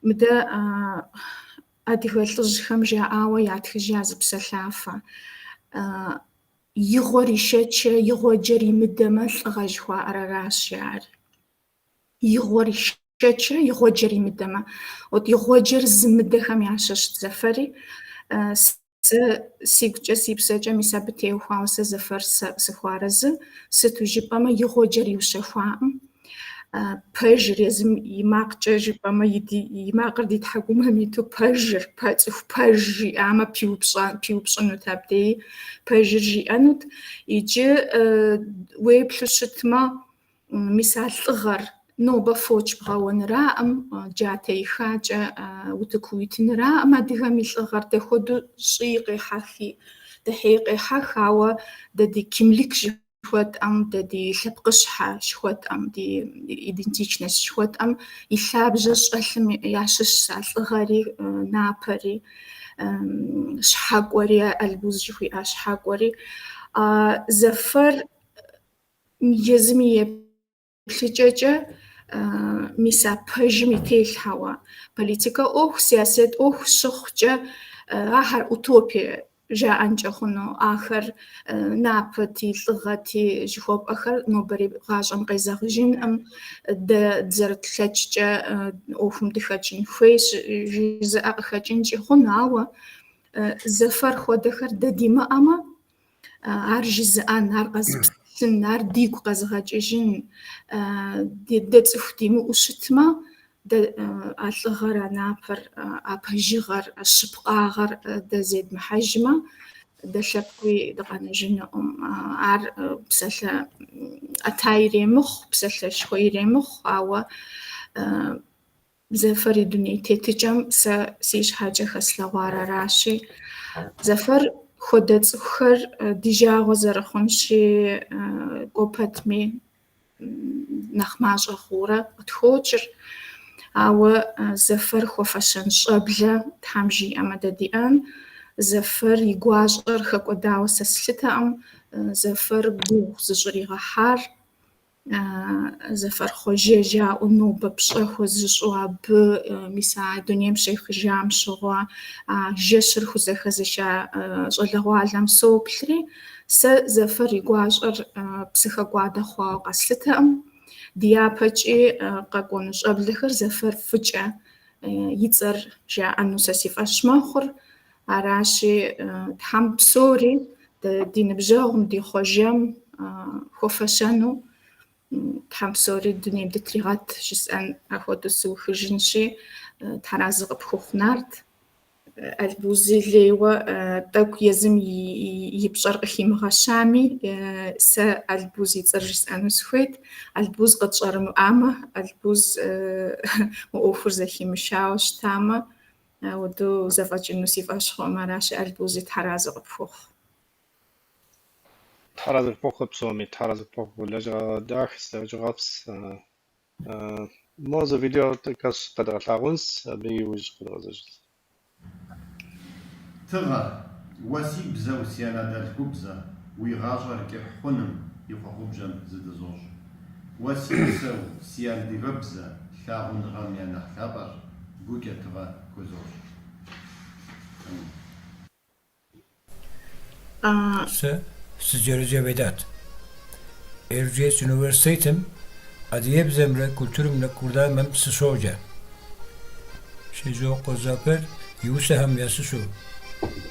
Speaker 2: مدا ادي هوالتج خم جا آوا يعتخ جاز بسلافة يغوري شاتشا يغوجري مدامل غاجوا أراغاش يعر يغوري شاتشا يغوجري مداما ود يغوجر زمدا خم يعشش زفري سيكجا سيبساجا ميسابتي وخاوسا زفر سخوارز ستوجيباما يغوجري وشخوام باجر يزم يماقجا جيباما يماقر دي تحكومها ميتو باجر باجي اما بيوبشانو تابدي باجر جي انوت يجي ويبلشتما مثال صغر نوبة فوج بغاون رائم جاتي خاجة وتكويتن رائم ديها مثل غر تاخدو شيقي حاخي دحيقي حاخاوة دادي كملك شوات أم دادي لبقشحة شوات أم دي إيدنتيشنس شوات أم يثابجش أسم يعشش صغري نابري شحاقوري البوز جوي أشحاقوري زفر يزمي بلجاجة ميسا باجمي تيل هوا بوليتيكا أوه سياسات أوه شخجة آخر أوتوبيا جاء أنجا خنو آخر نابتي لغتي جواب آخر نوبري غاجم غيزاغجين أم دزرت خجة أوهم دخجين خويش جيزا أخجين جي خناوا زفر خو دخر دديما أما عرجز أن هرغز лъынар дигу къэзгъэкӏыжын дэ цӏыху димыӏэу щытмэ, дэ алӏыгъэр, анапэр, апэжыгъэр, щыпкъагъэр дэ зедмыхьэжмэ, дэ лъэпкъуи дыкъэнэжынуӏым. Ар псэлъэ ӏэтаи иремыхъу, псэлъэшхуэ иремыхъу, ауэ зэфэр и дуней тетыкӏэм сэ си щхьэкӏэ хэслъэгъуар аращи. Зэфэр хуэдэ цӏыхухэр ди жагъуэ зэрыхъунщи, кӏуэ пэтми нэхъ мащӏэ хъуурэ къытхокӏыр. Ауэ зэфэр хуэфэщэнщӏэблэ, Тхьэм жиӏэмэ дэ диӏэн. Зэфэр и гуащӏэр хэкӏуэдауэ сэ слъытэӏым. Зэфэр гугъу зыщӏригъэхьар, зэфэр хъуэжэ жаӏэу нобэ пщӏэ хуэзыщӏу абы мис а дунейм щехыжам щыгъуэ жэщыр хузэхэзыша щӏалэгъуалэм соплъри, сэ зэфэр и гуащӏэр псыхэкӏуадэ хъуауэ къэслъытэӏым. Ди япэкӏи къэкӏуэну щӏэблэхэр зэфэр фӏыкӏэ и цӏэр жаӏэну сэ си фӏэщ мэхъур. Аращи, Тхьэм псори ди ныбжьэгъум, ди хъуэжэм хуэфэщэну, Тхьэм псори дунейм дытригъэт жысӏэн апхуэдэу сыухыжынщи, тхьэразы къыпхухъу нарт. Альбузи лейуэ тӏэкӏу езым и пщӏэр къыхимыгъэщами, сэ альбуз и цӏэр жысӏэну сыхуейт. Альбуз къытщӏэрымыӏамэ, альбуз мы ӏуэхур зэхимышауэ щытамэ, ауэдэу зэфӏэкӏыну си фӏэщ хъуӏым. Аращи, альбузи тхьэразы къыпхухъу.
Speaker 1: Тхьэразыр пхухъуэ псоми, тхьэразыр пхухъуэ лэжьыгъэ дахэ, лэжьыгъэпс. Мозэ видео къэдгъэлъагъунщ, абы иужь къыдгъэзэжьт.
Speaker 6: Тыгъэ, уэси бзэу си анэдэл губзэ, уи гъащӏэр кӏыхь хъуным и хъуэхъубжэм зыдызощӏ. Уэси псэу си адыгэбзэ, лъагъуныгъэм я нэхъ лъапӏэр, гукӏэ тыгъэ хуезощӏ.
Speaker 8: Сэ сыджэрыджэ Ведат. Эржес университетым адыебзэмрэ культурымрэ курдамэм сыщоджэ. Щежьокъуэ Зафэр и усэхэм ясыщу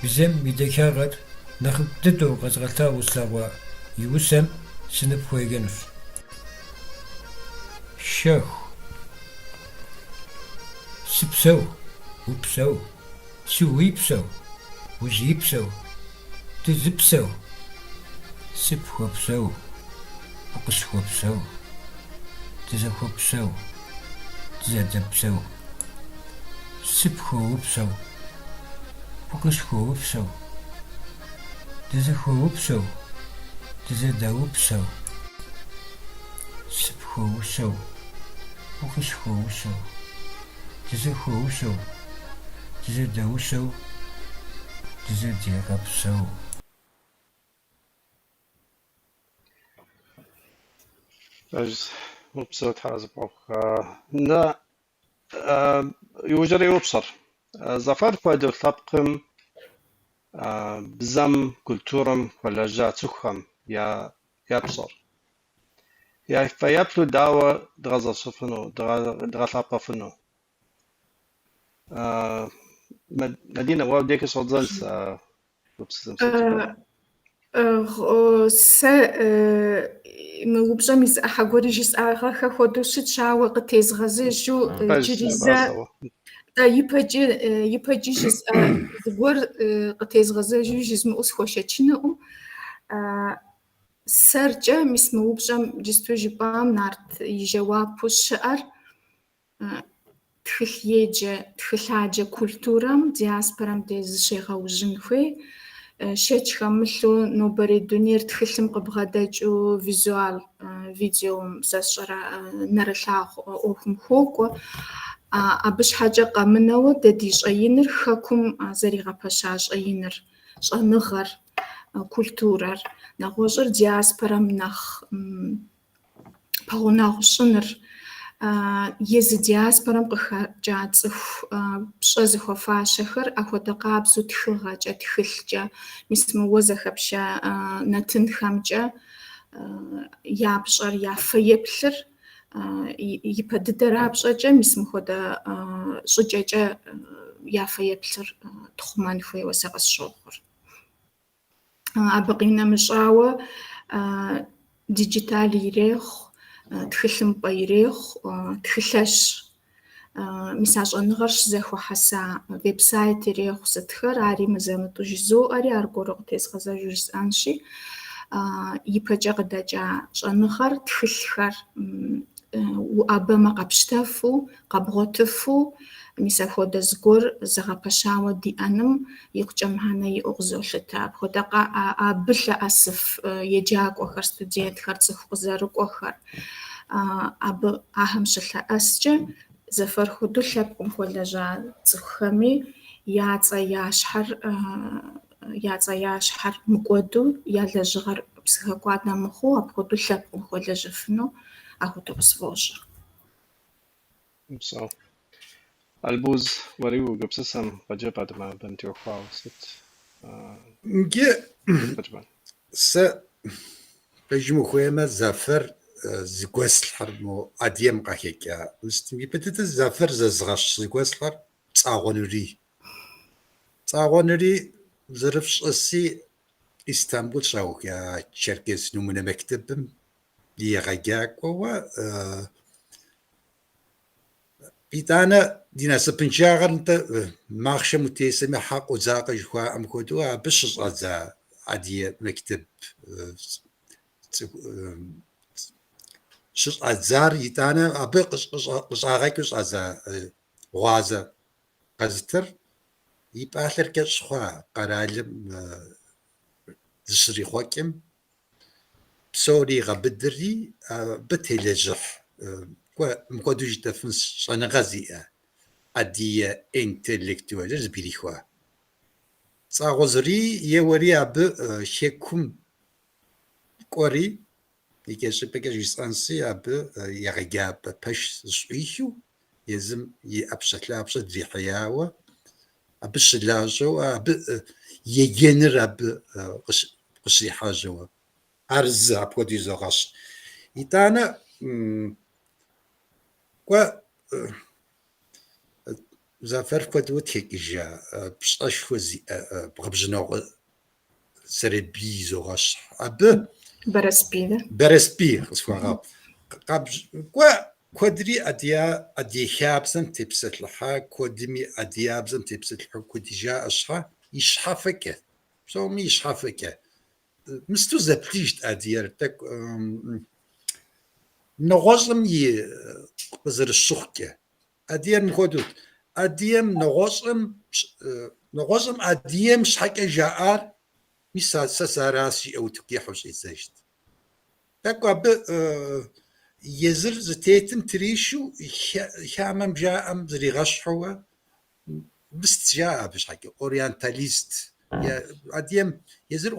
Speaker 8: бзэм и дэкагъэр нэхъыб дыдэу къэзгъэлъагъуу слъэгъуа и усэм сыныпхуеджэнущ. Щэху. Сыпсэу, упсэу, сыуипсэу, узипсэу, дызыпсэу, сыпхуэпсэу, укъысхуэпсэу, дызэхуэпсэу, дызэдэпсэу, сыпхуэупсэу, укъысхуэупсэу, дызэхуэупсэу, дызэдэупсэу, сыпхуэусэу, укъысхуэусэу, дызэхуэусэу, дызэдэусэу, дызэдегъэпсэу.
Speaker 1: Упсэу тхьэразыр пхухъу. Иужьрей упщӏэр. Зафэр хуэдэу лъэпкъым бзэм, культурэм хуэлэжьа цӏыхухэм я пщӏэр. Япэ-яплъу дауэ дгъэзэщыфыну, дгъэлъапӏэфыну. Надинэ, уэ декӏэ щӏэдзэнщ упсызым сыту.
Speaker 2: Сэ мы упщӏэм и зыӏыхьэ гуэри жысӏагъэхэ хуэдэу щытщ, ауэ къытезгъэзэжу иджыри зэ ипэкӏи жысӏэ зыгуэр къытезгъэзэжу жызмыӏэу схуэшэчынуӏым. Сэркӏэ мис мы упщӏэм джысту жыпӏам нарт и жэуапу щыӏэр тхылъаджэ культурэм, диаспорэм де зыщегъэужьын хуей. Шэч хэмылъу нобэрей дунейр тхылъым къыбгъэдэкӏыу видеом сэ сщӏэрэ нэрылъагъу ӏуэхум хуокӏуэ. Абы щхьэкӏэ къэмынэуэ дэ ди щӏэиныр хэкум зэригъэпэща щӏэиныр, щӏэныгъэр, культурэр, нэгъуэщӏыр диаспорэм нэхъ пэгъунэгъу щӏыныр, езы диаспорэм къыхэкӏа цӏыху пщӏэ зыхуэфащэхэр ахуэдэ къабзэу тхыгъэкӏэ, тхылъкӏэ, мис мыуэ зэхэпща нэтынхэмкӏэ я пщӏэр, я фэеплъыр ипэ дыдэра пщӏэкӏэ, мис мыхуэдэ щӏыкӏэкӏэ я фэеплъыр тхъумэн хуейуэ сэ къысщохъур. Абы къинэмыщӏауэ ديجيتال يريخ تخلم بيريخ تخلش مساج أنغرش زخو حسا ويب سايت يريخ ستخر عري مزامتو جزو أري أرقورق تيز غزا جوز أنشي يبجا غداجا شأنخر تخلخر وأبا ما قبشتفو قبغوتفو مسا خودا زغور زغا بشاوة دي أنم يقجم هانا يأغزو لتاب خودا أبلا أسف يجاك وخر ستوديات خر تسخو زاروك وخر أب أهم شلتا أسجا زفر خودو لابكم خولاجا تسخمي ياца яшхьэр мыкӏоду ялэжьыгъэр псыхэкӏуатэ мыхъуу апхуэдэу лъэпкъым хуэлэжьыфыну ахуэдэу къысфӏощӏыр.
Speaker 1: So, Albuz, wariu gupsasam pajabadma bantio khwasit.
Speaker 3: Nge
Speaker 1: Pajban.
Speaker 3: se pejmu khoyma zafer zgweslhar mo adiem qakhekya. Ustmi petet zafer zazghash zgweslhar tsağonuri zırıfş'ısi İstanbul şawkya Çerkes numune mektebim yiyagakwa bir tane dinasıpınçağırında mahşem utesimi hak uzağı jwa amkodu abışız aza adiye mektep şız azar yitane abı qışağaküs aza gwaza qaztır يبقى كشخوا قرالم زشري خوكم بسوري غبدري بتلجح مقدوج تفنس انا غازيه اديه انتلكتوالز بيريخوا صاغزري يوري اب شيكم قوري يكش بكش يسانسي اب يغجاب باش زويشو يزم يابشتلا ابشت في حياوه أبش لاجو أب يجنر أب قشي حاجة أرز أبودي زغش يتانا زافر كودو تيجا بشطاش فوزي بغبجنو سربي زغش أب برسبي خصوصا قبج كودري أدي خابزن تبسط لها كودمي أديابزن تبسط لها كوديجا أشها يشحفك سومي يشحفك مستو زبليشت أديرتك نغزم يقزر الشخكة أدير نخدود أديم نغزم أديم شحكة جاءر مسا سساراسي أو تكيحوش إزاجت تاكو أب يزر زتيتم تريشو حامم جاءم زري غشحوا بست جاء باش حكي اورينتاليست يا اديم يزر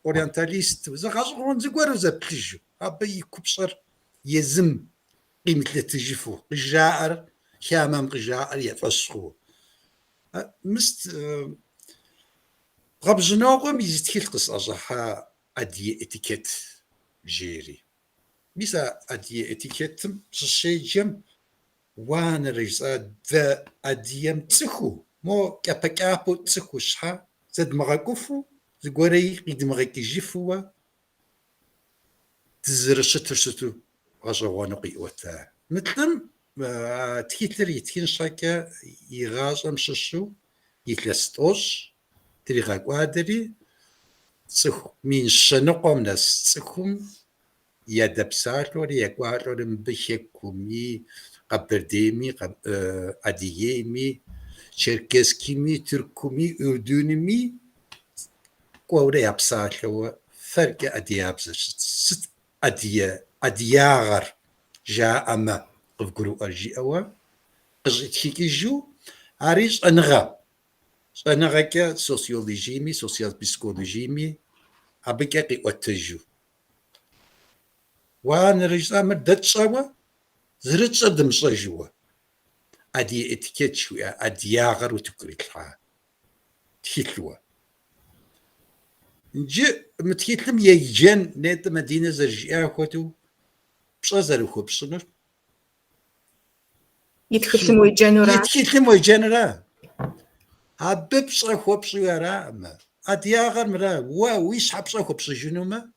Speaker 3: اورينتاليست زغشحون زغورو زبلجو ابي كبشر يزم قيمه لتجفو جاءر حامم جاءر يفشخو مست غبجنوغم يزتكيل قص اجحا ادي اتيكيت جيري ميسا أدي إتيكيتم شيجم وانا رجزا ذا أديم تسخو مو كابكابو تسخو شحا زد مغاكوفو زغوري قيد مغاكي جيفوا تزرشتر شتو غاجوانو قيوتا مثلم تكيتلر يتكين شاكا يغاجم ششو يتلستوش تريغا قوادري تسخو مين شنقوم ناس تسخوم يدبسالور يقوالور بشكومي قبرديمي أديمي شركسكيمي تركومي أردنمي قوري أبسالور فرق أديابزش ست أدياغر جاء أما قفقرو أرجي أوا قجتكي جو عريش أنغا كا سوسيولوجيمي سوسيال بيسكولوجيمي أبكا قيوتجو وانا رجع مدت شوا زرت دم شجوا ادي اتيكيت شويه ادي ياغر وتكريتها تكيتلوا نجي متكيتلم يجن نت مدينه زرجيا خوتو بشازر خو بشنو
Speaker 2: يتكلم ويجنرا
Speaker 3: حبب شخو خو بشيرا ادي ياغر مرا ويش حب شخو بشجنوما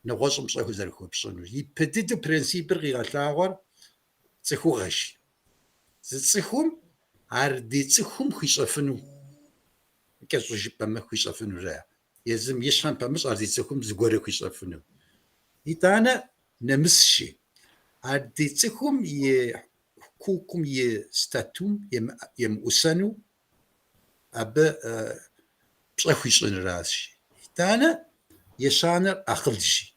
Speaker 3: نغوصم صحو زرخو بصنو يبددو برنسيبر غيغلاغور تخوغش زتسخوم عردي تسخوم خيصفنو كاسو جيبا ما خيصفنو لا يزم يشحن بامس عردي تسخوم زغوري خيصفنو يتانا نمسشي عردي تسخوم كوكم ستاتوم يم أسانو أب بصحو يصن راسي يتانا يشانر أخلجي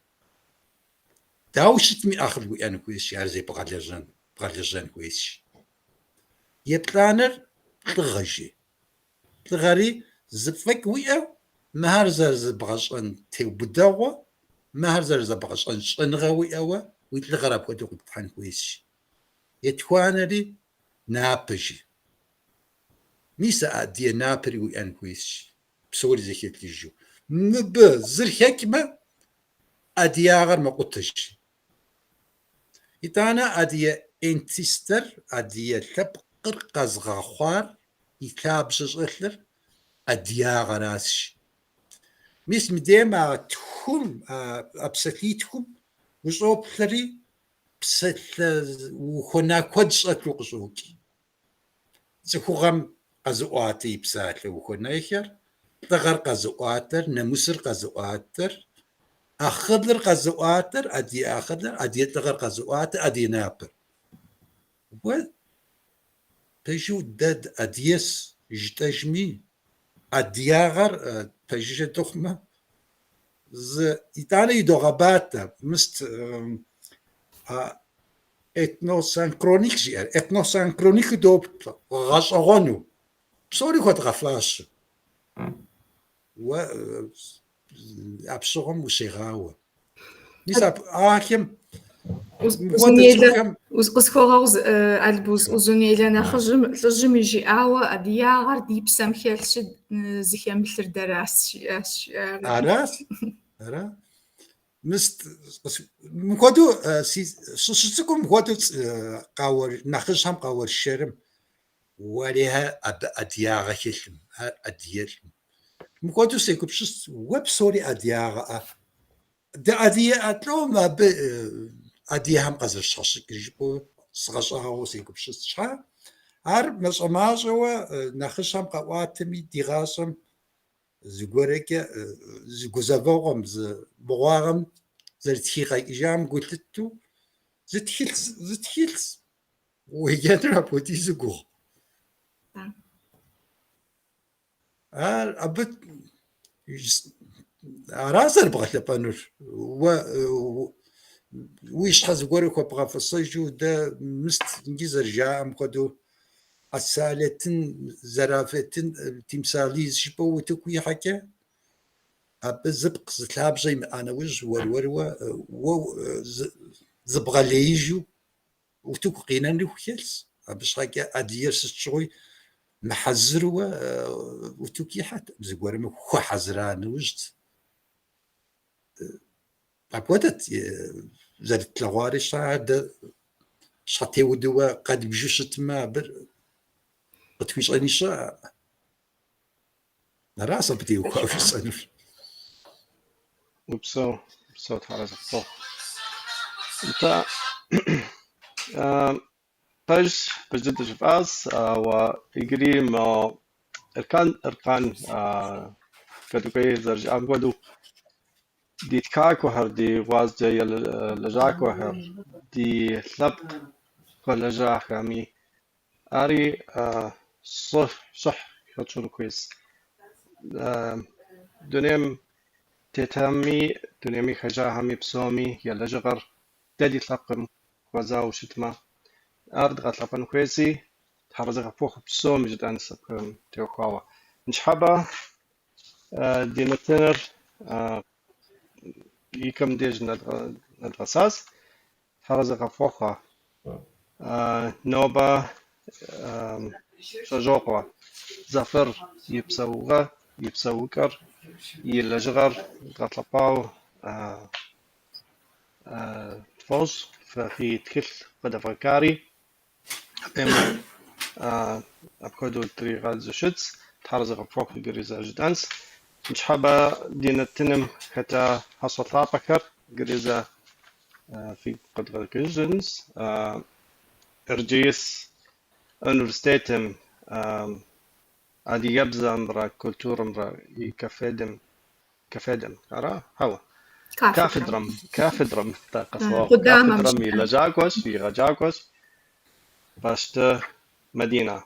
Speaker 3: داوشت مي أخلجو يعني كويسي عرزي بغالجان كويسي يبلانر تلغجي تلغري زفك ويا مهار زر بغاشان تيو بداوة مهار زر بغاشان شنغا ويا ويتلغرا بودو بطحن كويسي يتوانري نابجي ميسا أدي نابري ويان كويسي بسوري زي كيف تيجو نبا زر حكمة أدي آغر ما قطش يتانا أدي انتستر أدي تبقر قزغا خوار يتابشش أثلر أدي آغر آسش ميس مديما تخم أبسكيتكم وصوب ثري بسل وخنا كودش أكلو قصوكي زخوغم قزواتي بساتل وخنا يخير تغر قزواتر نمسر قزواتر أخضر قزواتر أدي أخضر أدي تغر قزواتر أدي نابر و تجو دد أديس جتجمي أدي أغر تجيش تخمة ز إيطالي يدوغباتا مست ethnosynchronix جير ethnosynchronix دوبت غاشغونو بصوري خد غفلاش و أبصرهم وشغاوة نساب آكم
Speaker 2: وزخوغوز ألبوز وزنيلنا خجم يجي آوة أدياغر ديب سمخيلش زخيا مثل دراس
Speaker 3: أراس أرا مست مخدو سوسكم مخدو قاور نخشهم قاور شرم وليها أدياغ كلم أديال مخدو سيكبشس ويب سوري أدياغ ده أديا أتلو ما ب أديهم قزر شخص كريجبو صغشها سيكبشس شها عر مسماش هو نخشهم قواتمي ديغاسم زغورك زغوزافوغم بوغام زرتخيغا إجام قلتو زتخيلس ويجادر بودي زغو أبد راسر بغت لبانور ويش حزغورك وبغا في الصيجو ده مست نجزر جام قدو السالتن زرافتن تمثاليز شبو وتكوي حكا زبق زتلاب زي ما أنا وج وروروا زبغا ليجو وتكو قينا نخيلس باش حكا أدير ستشوي محزروا وتكي حتى زغور ما خو حزران وجت أبودت زرت لغاري شاد شاتي ودوا قد بجوشت ما بر بتفيش أي شيء نراسه بدي وقف الصنف
Speaker 1: وبسو تحرز الصوت انت بجد جفاز ويجري ما أركان كدو كي زرج أمودو دي تكاكو هر دي واز جاي لجاكو هر دي لب كل جاك مي أري صح يحطون كويس دنيم تتامي دنيمي خجاهمي بسومي يلا جغر تدي تلقم وزا وشتما أرد غطلقن كويسي تحرز غفوخ بسومي جد أنسب تيوكواوا نشحبا دي نتنر يكم ديج ندغساس تحرز غفوخا نوبا شجوقوا زفر يبسوغا يبسوكر يلجغر غطلباو فوز ففي تكل قدفكاري ام أبكودو الطريقة زوشتس تحرز غفوق في جريزة جدانس مش حابة دين التنم حتى حصل طابكر جريزة في قدر كنجنز إرجيس أنورستيتم عادي يبزا مرا كولتور مرا كفادم أرى هوا كافدرم تا قصوا كافدرم لجاكوش في غجاكوش باشت مدينة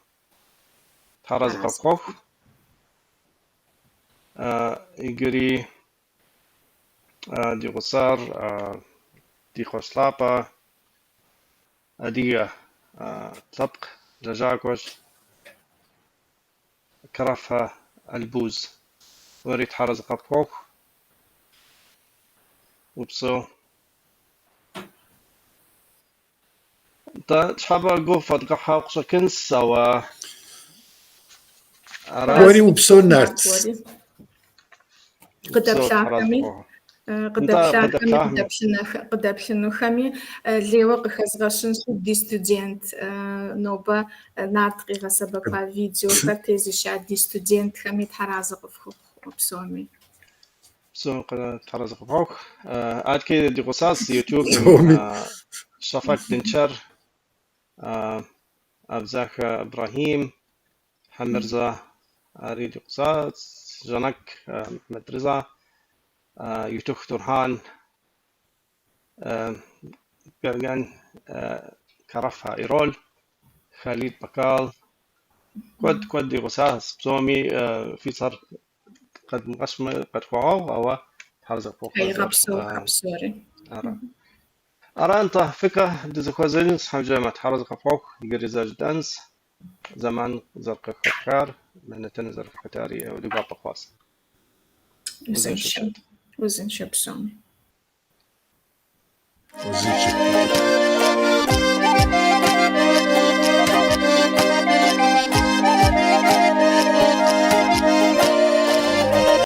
Speaker 1: تحرز قفقوف يجري دي غصار دي خوشلابا أدية طبق لجاكوش كرفها البوز وريد حرز قفقوف وبسو تا تحبا قوفة تقحا وقشا كنس سوا
Speaker 3: وري وبسو نارتس
Speaker 2: قدابشنوخامي ليوا قخزغاشنسو دي ستودنت نوبا نارتقي غسببا فيديو تاتيزي شا دي ستودنت خامي تحرازق فخوخ وبسومي
Speaker 1: بسو تحرازق فخوخ عاد كي دي قصاص يوتيوب شفاك دنشر أبزاك إبراهيم حمرزة أريد قصاص جنك مدرزة يوتيوب تورهان قرقان كرفها إيرول خالد بكال كود دي قصاص بسومي في صار قد مقسمة قد فوعو أو حرزة فوق
Speaker 2: أي غبسوري
Speaker 1: أرى أنت فكرة دزكوزين حاجة ما تحرز قفوق يجري دانس زمان زرق خكار من تنزر فتاري أو دقاق قواس
Speaker 2: وزن شبسومي
Speaker 3: وزن شب